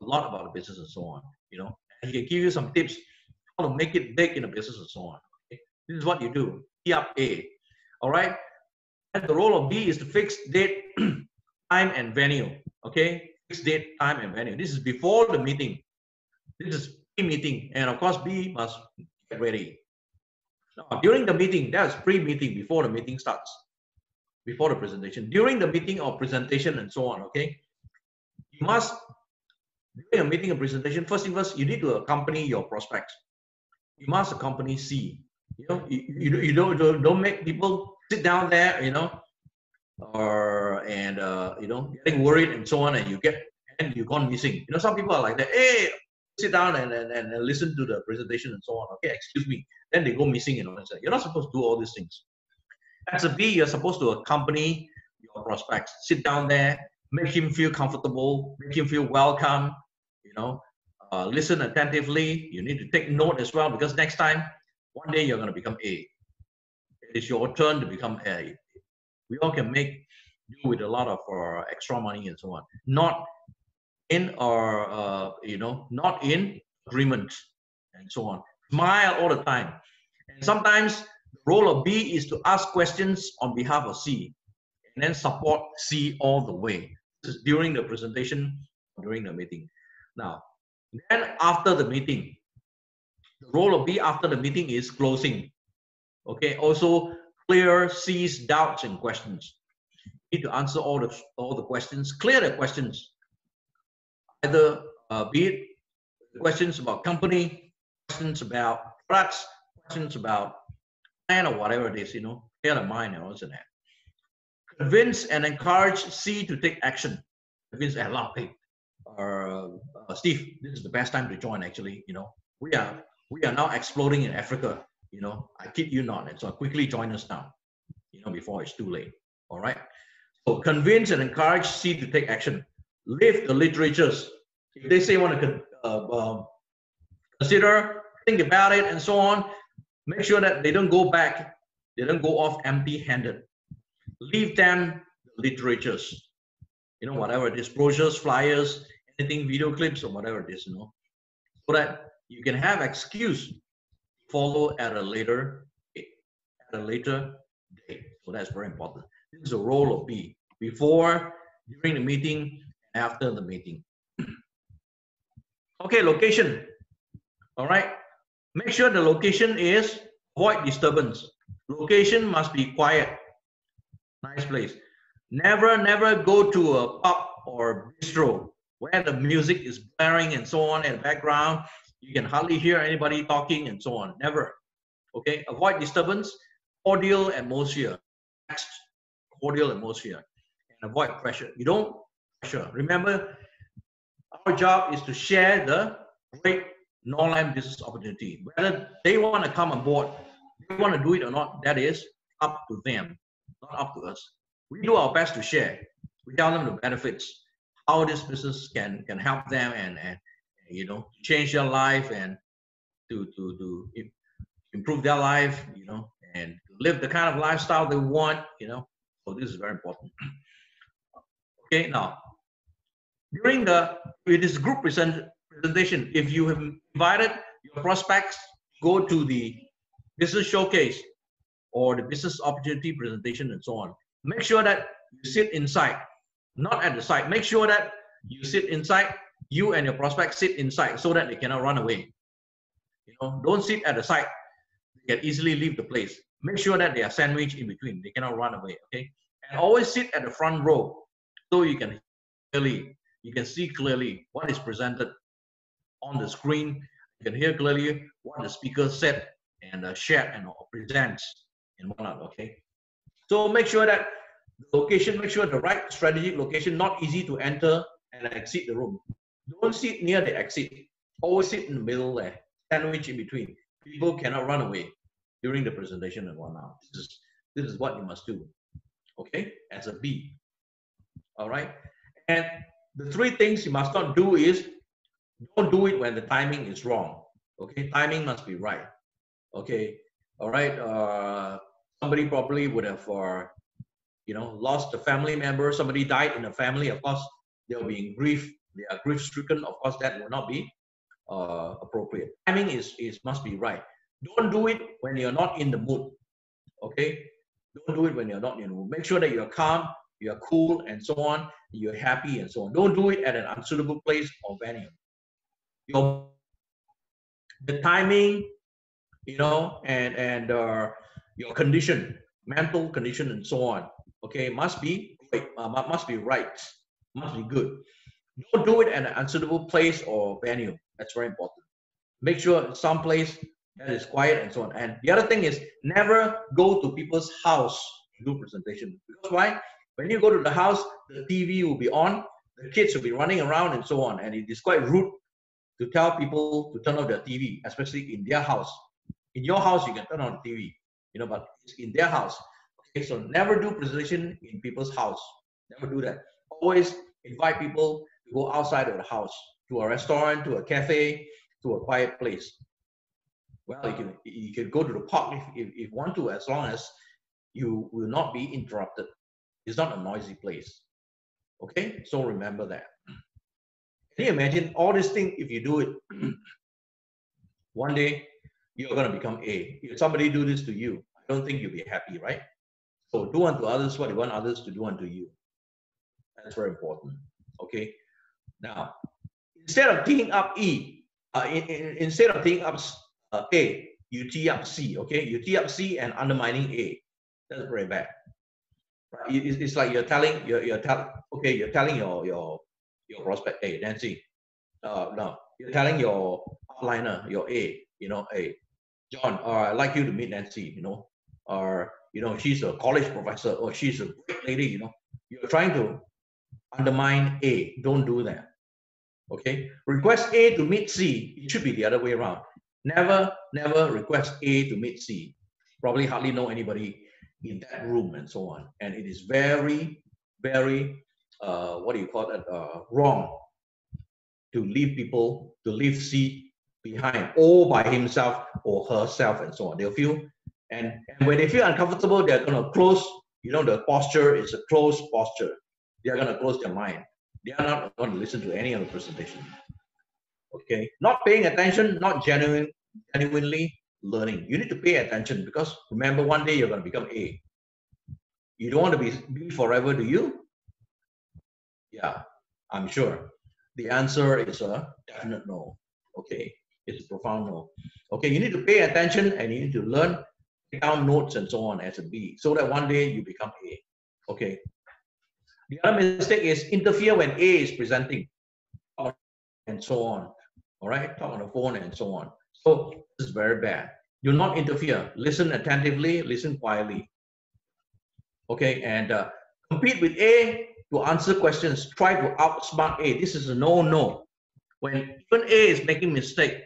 a lot about the business and so on. You know, he can give you some tips how to make it big in a business and so on. Okay? This is what you do. Be up A. All right. And the role of B is to fix date, time, and venue. Okay. Fix date, time, and venue. This is before the meeting. This is pre-meeting, and of course B must get ready. Now, during the meeting, that's pre-meeting, before the meeting starts, before the presentation. During the meeting or presentation and so on. Okay. You must, during a meeting or presentation, first thing first, you need to accompany your prospects. You must accompany C. You know, you don't make people sit down there, you know, or and you know, getting worried and so on, and you've gone missing. You know, some people are like that. Hey, sit down and listen to the presentation and so on. Okay, excuse me. Then they go missing, you know. You're not supposed to do all these things. As a B, you're supposed to accompany your prospects. Sit down there, make him feel comfortable, make him feel welcome. You know, listen attentively. You need to take note as well, because next time, one day you're going to become A. It is your turn to become A. We all can do with a lot of extra money and so on. Not in our, you know, not in agreement and so on. Smile all the time. And sometimes the role of B is to ask questions on behalf of C, and then support C all the way. This is during the presentation, during the meeting. Now, then after the meeting, the role of B after the meeting is closing. Okay, also clear C's doubts and questions. You need to answer all the questions, clear the questions. Either be it questions about company, questions about products, questions about plan, or whatever it is, you know, clear the mind and also that. Convince and encourage C to take action. Convince and allow, hey, Steve, this is the best time to join. Actually, you know, we are now exploding in Africa. You know, I kid you not, and so quickly join us now. You know, before it's too late. All right. So convince and encourage C to take action. Lift the literatures. If they say want to consider, think about it, and so on, make sure that they don't go back. They don't go off empty-handed. Leave them the literatures. You know, whatever it is, brochures, flyers, anything, video clips, or whatever it is, you know, so that you can have excuse to follow at a later date. So that's very important. This is the role of B, before, during the meeting, after the meeting. Okay, location. All right. Make sure the location is, avoid disturbance. Location must be quiet. Nice place. Never go to a pub or bistro where the music is blaring and so on in the background. You can hardly hear anybody talking and so on. Never. Okay. Avoid disturbance. Cordial atmosphere. Next, cordial atmosphere. And avoid pressure. You don't pressure. Remember, our job is to share the great Norland business opportunity. Whether they want to come on board, they want to do it or not, that is up to them, not up to us. We do our best to share. We tell them the benefits, how this business can help them and you know, change their life and to improve their life, you know, and live the kind of lifestyle they want, you know. So this is very important. Okay, now during this group presentation, if you have invited your prospects to go to the business showcase or the business opportunity presentation and so on, make sure that you sit inside, not at the side. Make sure that you sit inside, you and your prospects sit inside so that they cannot run away. You know, don't sit at the side. They can easily leave the place. Make sure that they are sandwiched in between. They cannot run away, okay? And always sit at the front row so you can see clearly what is presented on the screen. You can hear clearly what the speaker said and shared and presents and whatnot, okay? So make sure that the location, make sure the right strategic location, not easy to enter and exit the room. Don't sit near the exit. Always sit in the middle there, sandwich in between. People cannot run away during the presentation and whatnot. This is what you must do, okay, as a B. All right. And the three things you must not do is, don't do it when the timing is wrong. Okay, timing must be right. Okay, all right. Somebody probably would have, you know, lost a family member. Somebody died in the family. Of course, they'll be in grief. They are grief-stricken. Of course, that will not be appropriate. Timing is must be right. Don't do it when you're not in the mood. Okay, don't do it when you're not in the mood. Make sure that you're calm, you're cool, and so on. You're happy and so on. Don't do it at an unsuitable place or venue. The timing, you know, and your condition, mental condition, and so on. Okay, must be great, must be right, must be good. Don't do it at an unsuitable place or venue. That's very important. Make sure it's some place that is quiet and so on. And the other thing is never go to people's house to do presentation. Because why? When you go to the house, the TV will be on, the kids will be running around and so on. And it is quite rude to tell people to turn off their TV, especially in their house. In your house, you can turn on the TV, you know, but it's in their house. Okay, so never do presentation in people's house. Never do that. Always invite people to go outside of the house, to a restaurant, to a cafe, to a quiet place. Well, you can go to the park if you want to, as long as you will not be interrupted. It's not a noisy place. Okay, so remember that. Can you imagine all this thing if you do it? One day you're going to become A. If somebody do this to you, I don't think you'll be happy, right? So do unto others what you want others to do unto you. That's very important. Okay. Now, instead of teeing up E, instead of teeing up A, you tee up C. Okay, you tee up C and undermining A. That's very bad. Right? It's like you're telling you're telling your prospect, hey Nancy, no, you're telling your outliner, your A, you know, hey John, I'd like you to meet Nancy, you know, or you know, she's a college professor or she's a great lady, you know. You're trying to undermine A. Don't do that. Okay, request A to meet C. It should be the other way around. Never request A to meet C. Probably hardly know anybody in that room and so on. And it is very what do you call it, wrong to leave people, to leave C behind all by himself or herself and so on. They'll feel, and when they feel uncomfortable, they're going to close, you know, the posture is a closed posture. They're going to close their mind. They are not going to listen to any other presentation. Okay, not paying attention, not genuinely learning. You need to pay attention because remember, one day you're going to become A. You don't want to be B forever, do you? Yeah, I'm sure. The answer is a definite no. Okay, it's a profound no. Okay, you need to pay attention and you need to learn, take down notes and so on as a B, so that one day you become A. Okay. The other mistake is interfere when A is presenting and so on. All right, talk on the phone and so on. So this is very bad. Do not interfere. Listen attentively, listen quietly. Okay, and compete with A to answer questions. Try to outsmart A. This is a no. When even A is making mistake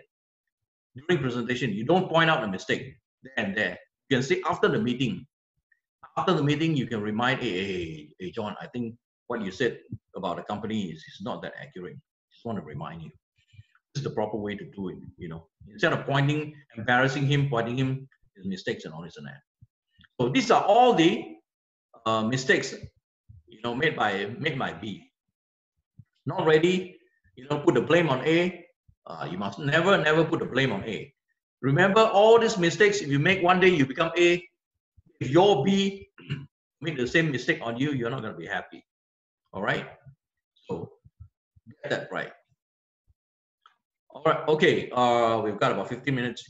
during presentation, you don't point out the mistake there and there. You can say after the meeting. After the meeting, you can remind, hey, John, I think what you said about the company is not that accurate. Just want to remind you. This is the proper way to do it, you know. Instead of embarrassing him, pointing him his mistakes and all this and that. So these are all the mistakes, you know, made by B. Not ready, you know, put the blame on A. You must never put the blame on A. Remember all these mistakes. If you make one day, you become A. If your B make the same mistake on you, you're not going to be happy. All right. So get that right. All right. Okay. We've got about 15 minutes.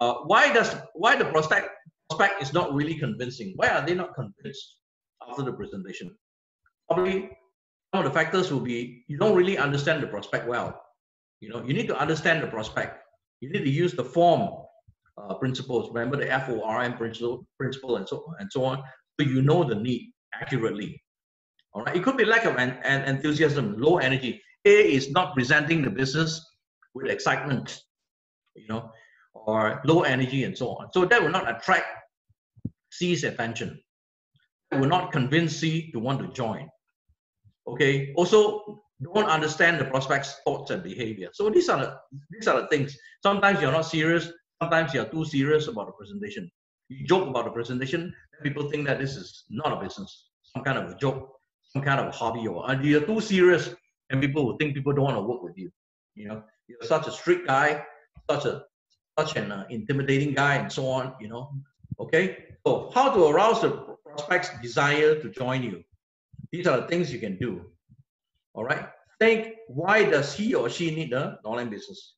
Why the prospect is not really convincing? Why are they not convinced after the presentation? Probably one of the factors will be you don't really understand the prospect well. You know, you need to understand the prospect. You need to use the F.O.R.M principles. Remember the F.O.R.M principle and so on. So you know the need accurately. All right. It could be lack of enthusiasm, low energy. A is not presenting the business with excitement, you know, or low energy and so on. So that will not attract C's attention. It will not convince C to want to join. Okay. Also, don't understand the prospect's thoughts and behavior. So these are the things. Sometimes you're not serious. Sometimes you're too serious about the presentation. You joke about the presentation, people think that this is not a business, some kind of a joke, some kind of a hobby, or you're too serious, and people will think people don't want to work with you. You know, you're such a strict guy, such an intimidating guy, and so on, Okay, so how to arouse the prospect's desire to join you? These are the things you can do. All right, think, why does he or she need a Norland business?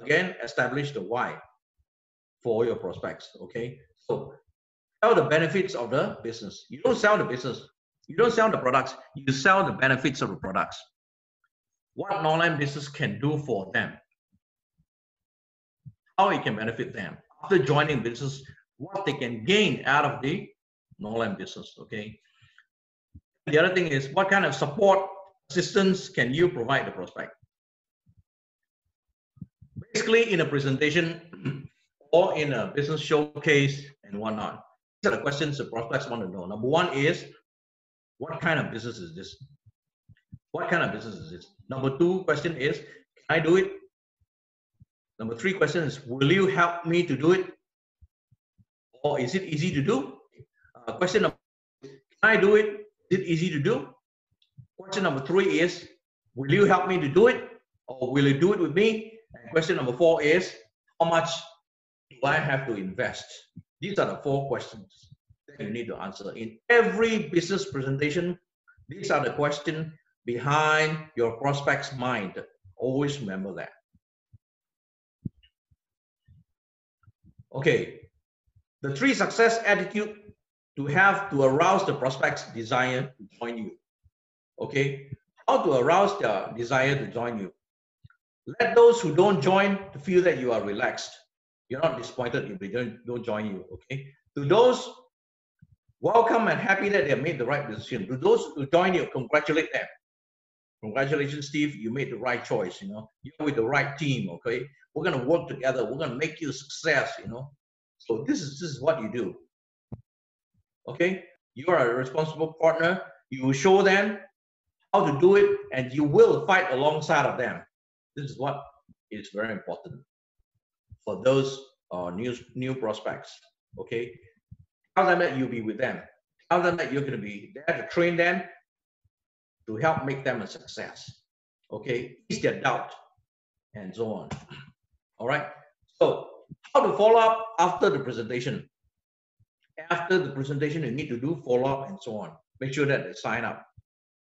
Again, establish the why for your prospects. Okay, so sell the benefits of the business. You don't sell the business, you don't sell the products, you sell the benefits of the products. What Norland business can do for them, how it can benefit them after joining business, what they can gain out of the Norland business. Okay, the other thing is, what kind of support, assistance can you provide the prospect? Basically, in a presentation or in a business showcase and whatnot, these are the questions the prospects want to know. Number one is, what kind of business is this? What kind of business is this? Number two question is, can I do it? Number three question is, will you help me to do it? Or is it easy to do? Question number, can I do it? Is it easy to do? Question number three is, will you help me to do it? Or will you do it with me? And question number four is, how much do I have to invest? These are the four questions that you need to answer. In every business presentation, these are the questions behind your prospect's mind. Always remember that. Okay, the three success attitude to have to arouse the prospect's desire to join you. Okay, how to arouse their desire to join you? Let those who don't join to feel that you are relaxed. You're not disappointed if they don't join you. Okay, to those, welcome and happy that they have made the right decision. To those who join you, congratulate them. Congratulations, Steve, you made the right choice. You're with the right team. Okay, we're going to work together, we're going to make you a success. So this is what you do. Okay, you are a responsible partner. You will show them how to do it, and you will fight alongside of them. This is what is very important for those new prospects. Okay, tell them that you'll be with them. Tell them that you're going to be there to train them, to help make them a success. Okay, ease their doubt and so on. All right, so how to follow up after the presentation? After the presentation, you need to do follow-up and so on. Make sure that they sign up.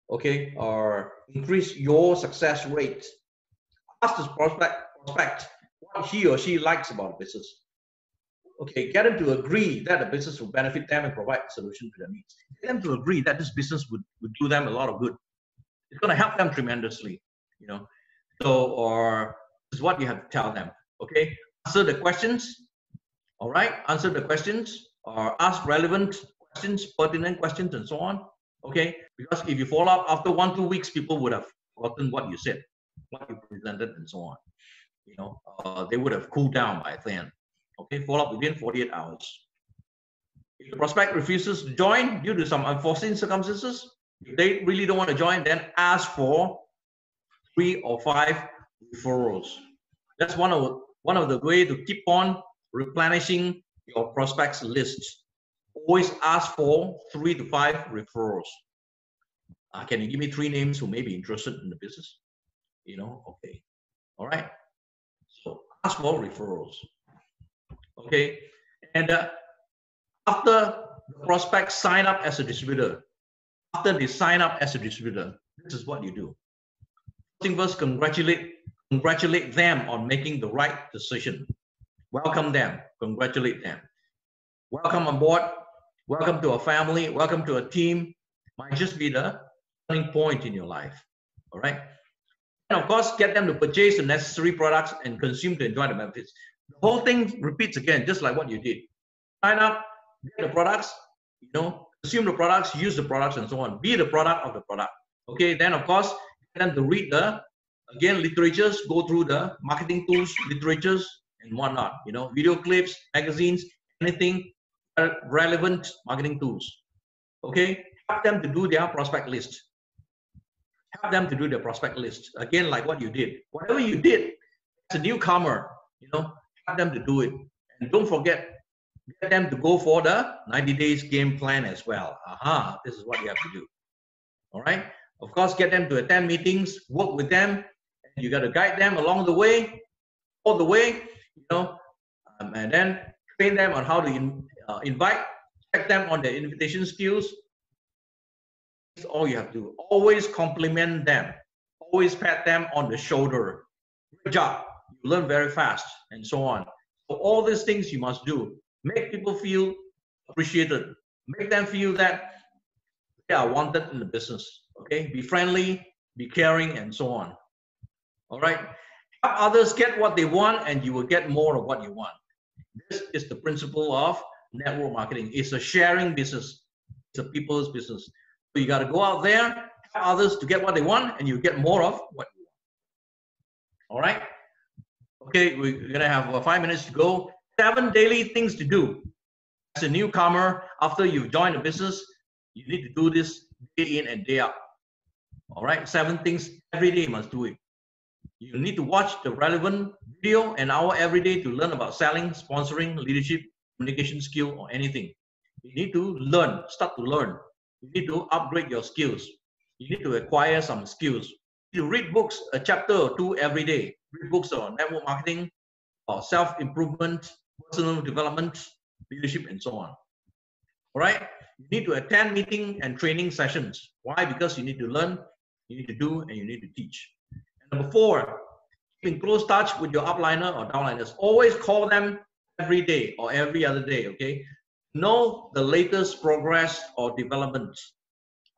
Okay, or increase your success rate. Ask the prospect what he or she likes about the business. Okay, get them to agree that the business will benefit them and provide a solution to their needs. Get them to agree that this business would do them a lot of good. It's going to help them tremendously. So, or this is what you have to tell them. Okay, answer the questions. All right, answer the questions, or ask relevant questions, pertinent questions, and so on. Okay, because if you follow up after 1-2 weeks, people would have forgotten what you said, what you presented, and so on. They would have cooled down by then. Okay, follow up within 48 hours. If the prospect refuses to join due to some unforeseen circumstances, if they really don't want to join, then ask for 3 or 5 referrals. That's one of the way to keep on replenishing your prospects list. Always ask for 3 to 5 referrals. Can you give me 3 names who may be interested in the business? Okay. All right. So ask for referrals. Okay. And after the prospects sign up as a distributor, this is what you do. First thing first, congratulate them on making the right decision. Welcome them, congratulate them. Welcome on board, welcome to a family, welcome to a team. Might just be the turning point in your life. All right. And of course, get them to purchase the necessary products and consume to enjoy the benefits. The whole thing repeats again, just like what you did. Sign up, get the products, consume the products, use the products, and so on. Be the product of the product. Okay, then of course, get them to read the, again, literatures, go through the marketing tools, literatures, and whatnot. Video clips, magazines, anything relevant marketing tools. Okay, help them to do their prospect list. Help them to do their prospect list. Again, like what you did. Whatever you did as a newcomer, help them to do it. And don't forget, get them to go for the 90 days game plan as well. This is what you have to do. All right. Of course, get them to attend meetings, work with them, You got to guide them along the way, all the way, you know, and then train them on how to invite, check them on their invitation skills. That's all you have to do. Always compliment them. Always pat them on the shoulder. Good job. You learn very fast, and so on. So all these things you must do. Make people feel appreciated. Make them feel that they are wanted in the business. Okay? Be friendly, be caring, and so on. All right? Help others get what they want, and you will get more of what you want. This is the principle of network marketing. It's a sharing business. It's a people's business. So you got to go out there, help others to get what they want, and you get more of what you want. All right? Okay, we're going to have 5 minutes to go. 7 daily things to do. As a newcomer, after you've joined the business, you need to do this day in and day out. All right? 7 things every day you must do it. You need to watch the relevant video an hour every day to learn about selling, sponsoring, leadership, communication skill, or anything. You need to learn, start to learn. You need to upgrade your skills. You need to acquire some skills. You read books, a chapter or 2 every day. Read books on network marketing, or self-improvement, personal development, leadership, and so on. All right? You need to attend meeting and training sessions. Why? Because you need to learn, you need to do, and you need to teach. And number 4, keep in close touch with your upliner or downliners. Always call them every day or every other day, okay? Know the latest progress or developments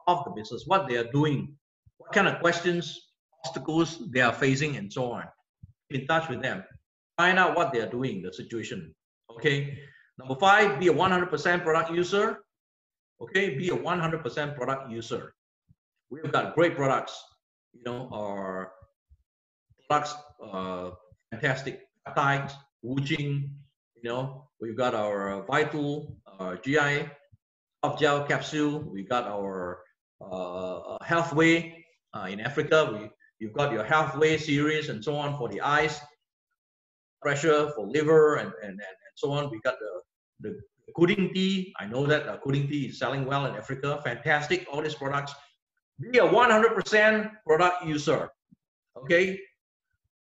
of the business, what they are doing, what kind of questions, obstacles they are facing, and so on. Keep in touch with them. Find out what they are doing, the situation. Okay. Number 5, be a 100% product user. Okay, be a 100% product user. We've got great products. You know, our products, fantastic peptides, Wuching. You know, we've got our Vital, GI, Top Gel capsule. We got our Healthway in Africa. You've got your Healthway series and so on for the eyes, pressure for liver and so on. We got the Kuding tea. I know that Kuding tea is selling well in Africa. Fantastic, all these products. Be a 100% product user. Okay,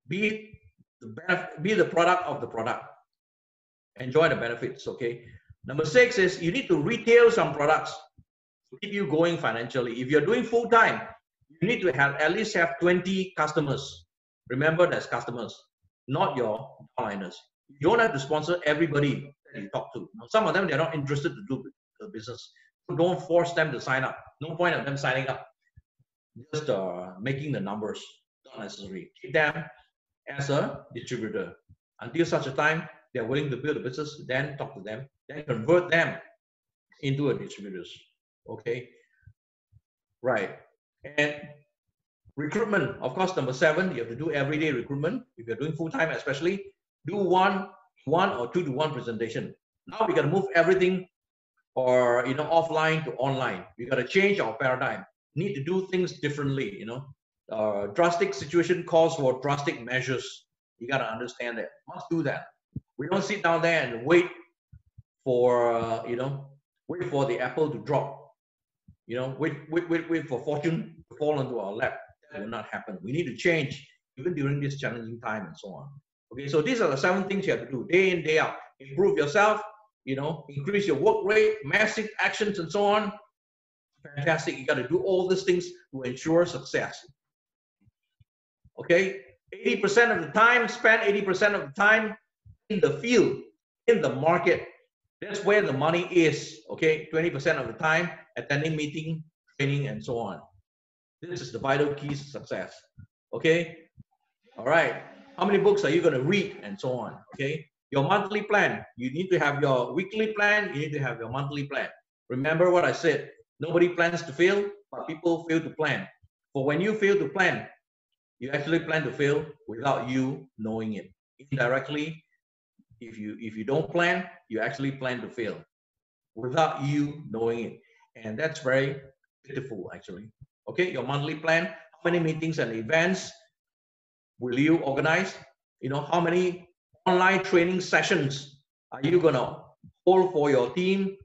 be the product of the product. Enjoy the benefits. Okay. Number 6 is you need to retail some products to keep you going financially. If you're doing full time, you need to at least have 20 customers. Remember, that's customers, not your downliners. You don't have to sponsor everybody that you talk to. Now, some of them, they're not interested to do the business. So don't force them to sign up. No point of them signing up. Just making the numbers, not necessary. Keep them as a distributor. Until such a time they're willing to build a business, then talk to them, then convert them into a distributors. Okay? Right. And recruitment, of course, number 7, you have to do everyday recruitment. If you're doing full-time especially, do one or 2-to-1 presentation. Now we got to move everything or offline to online. We got to change our paradigm. Need to do things differently. Drastic situation calls for drastic measures. You got to understand that. Must do that. We don't sit down there and wait for wait for the apple to drop. Wait for fortune to fall into our lap. That will not happen. We need to change even during this challenging time and so on. Okay, so these are the 7 things you have to do day in, day out. Improve yourself, increase your work rate, massive actions and so on. Fantastic. You got to do all these things to ensure success. Okay, 80% of the time, spend 80% of the time in the field, in the market. That's where the money is. Okay, 20% of the time attending meeting, training, and so on. This is the vital keys to success. Okay, all right. How many books are you going to read and so on? Okay, your monthly plan. You need to have your weekly plan. You need to have your monthly plan. Remember what I said. Nobody plans to fail, but people fail to plan. For when you fail to plan, you actually plan to fail without you knowing it. Indirectly, if you don't plan, you actually plan to fail without you knowing it. And that's very pitiful, actually. Okay, your monthly plan. How many meetings and events will you organize? How many online training sessions are you gonna hold for your team?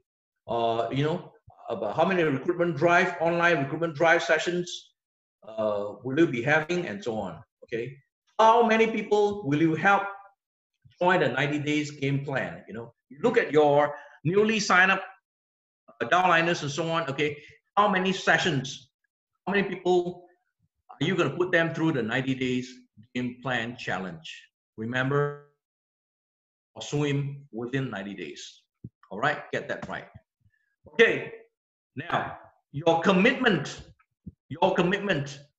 About how many online recruitment drive sessions will you be having, and so on. Okay, how many people will you help join the 90 days game plan? You know, you look at your newly signed up downliners and so on. Okay, how many sessions, how many people are you going to put them through the 90 days game plan challenge? Remember, swim within 90 days. All right, get that right. Okay, now your commitment,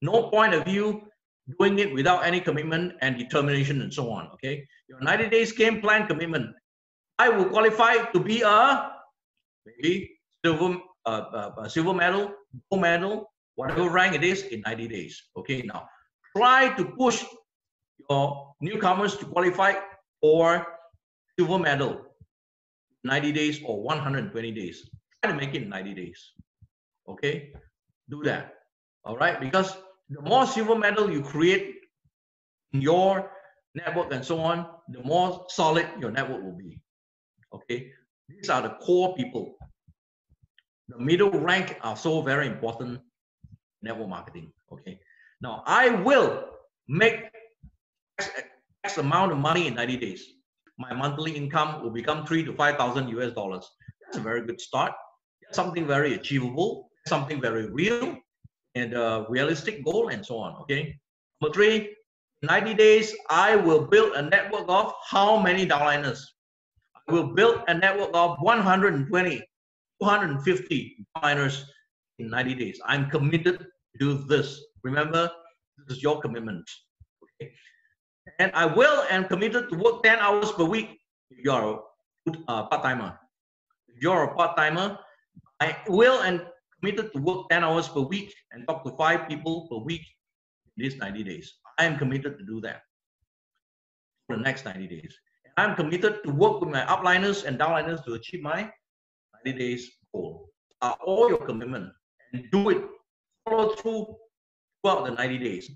no point of you doing it without any commitment and determination and so on. Okay, your 90 days game plan commitment. I will qualify to be a maybe silver medal, gold medal, whatever rank it is in 90 days. Okay, now try to push your newcomers to qualify for silver medal 90 days or 120 days. Try to make it in 90 days. Okay, do that. All right, because the more silver medal you create in your network and so on, the more solid your network will be. Okay, these are the core people. The middle rank are so very important in network marketing. Okay, now I will make X amount of money in 90 days. My monthly income will become 3,000 to 5,000 US dollars. That's a very good start. That's something very achievable, something very real, and a realistic goal, and so on. Okay. Number 3, 90 days, I will build a network of how many downliners? I will build a network of 120, 250 downliners in 90 days. I'm committed to do this. Remember, this is your commitment. Okay. And I will and committed to work 10 hours per week if you're a part-timer. If you're a part-timer, I will and committed to work 10 hours per week and talk to 5 people per week in these 90 days. I am committed to do that for the next 90 days. And I'm committed to work with my upliners and downliners to achieve my 90 days goal. All your commitment, and do it. Follow through throughout the 90 days.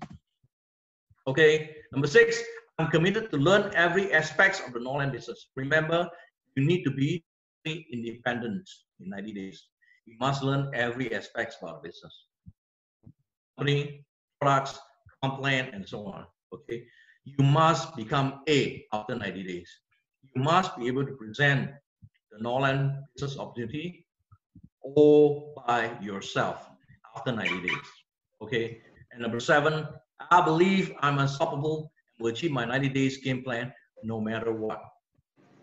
Okay. Number 6, I'm committed to learn every aspect of the Norland business. Remember, you need to be independent in 90 days. You must learn every aspect of our business. Company, products, complaint, and so on. Okay. You must become A after 90 days. You must be able to present the Norland business opportunity all by yourself after 90 days. Okay. And number 7, I believe I'm unstoppable and will achieve my 90 days game plan no matter what.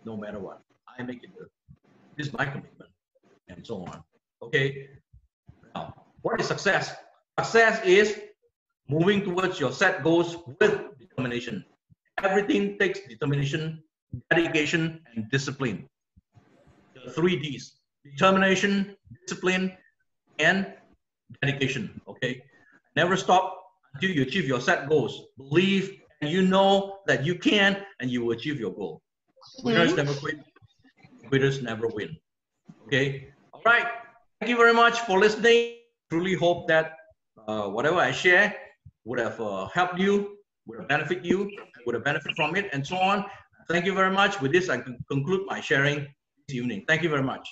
No matter what. I make it good. This is my commitment, and so on. Okay. Now, what is success? Success is moving towards your set goals with determination. Everything takes determination, dedication, and discipline. The 3 Ds: determination, discipline, and dedication. Okay. Never stop until you achieve your set goals. Believe and you know that you can, and you will achieve your goal. Winners never quit. Quitters never win. Okay. All right. Thank you very much for listening. Truly hope that whatever I share would have helped you, would have benefited you, would have benefited from it, and so on. Thank you very much. With this, I conclude my sharing this evening. Thank you very much.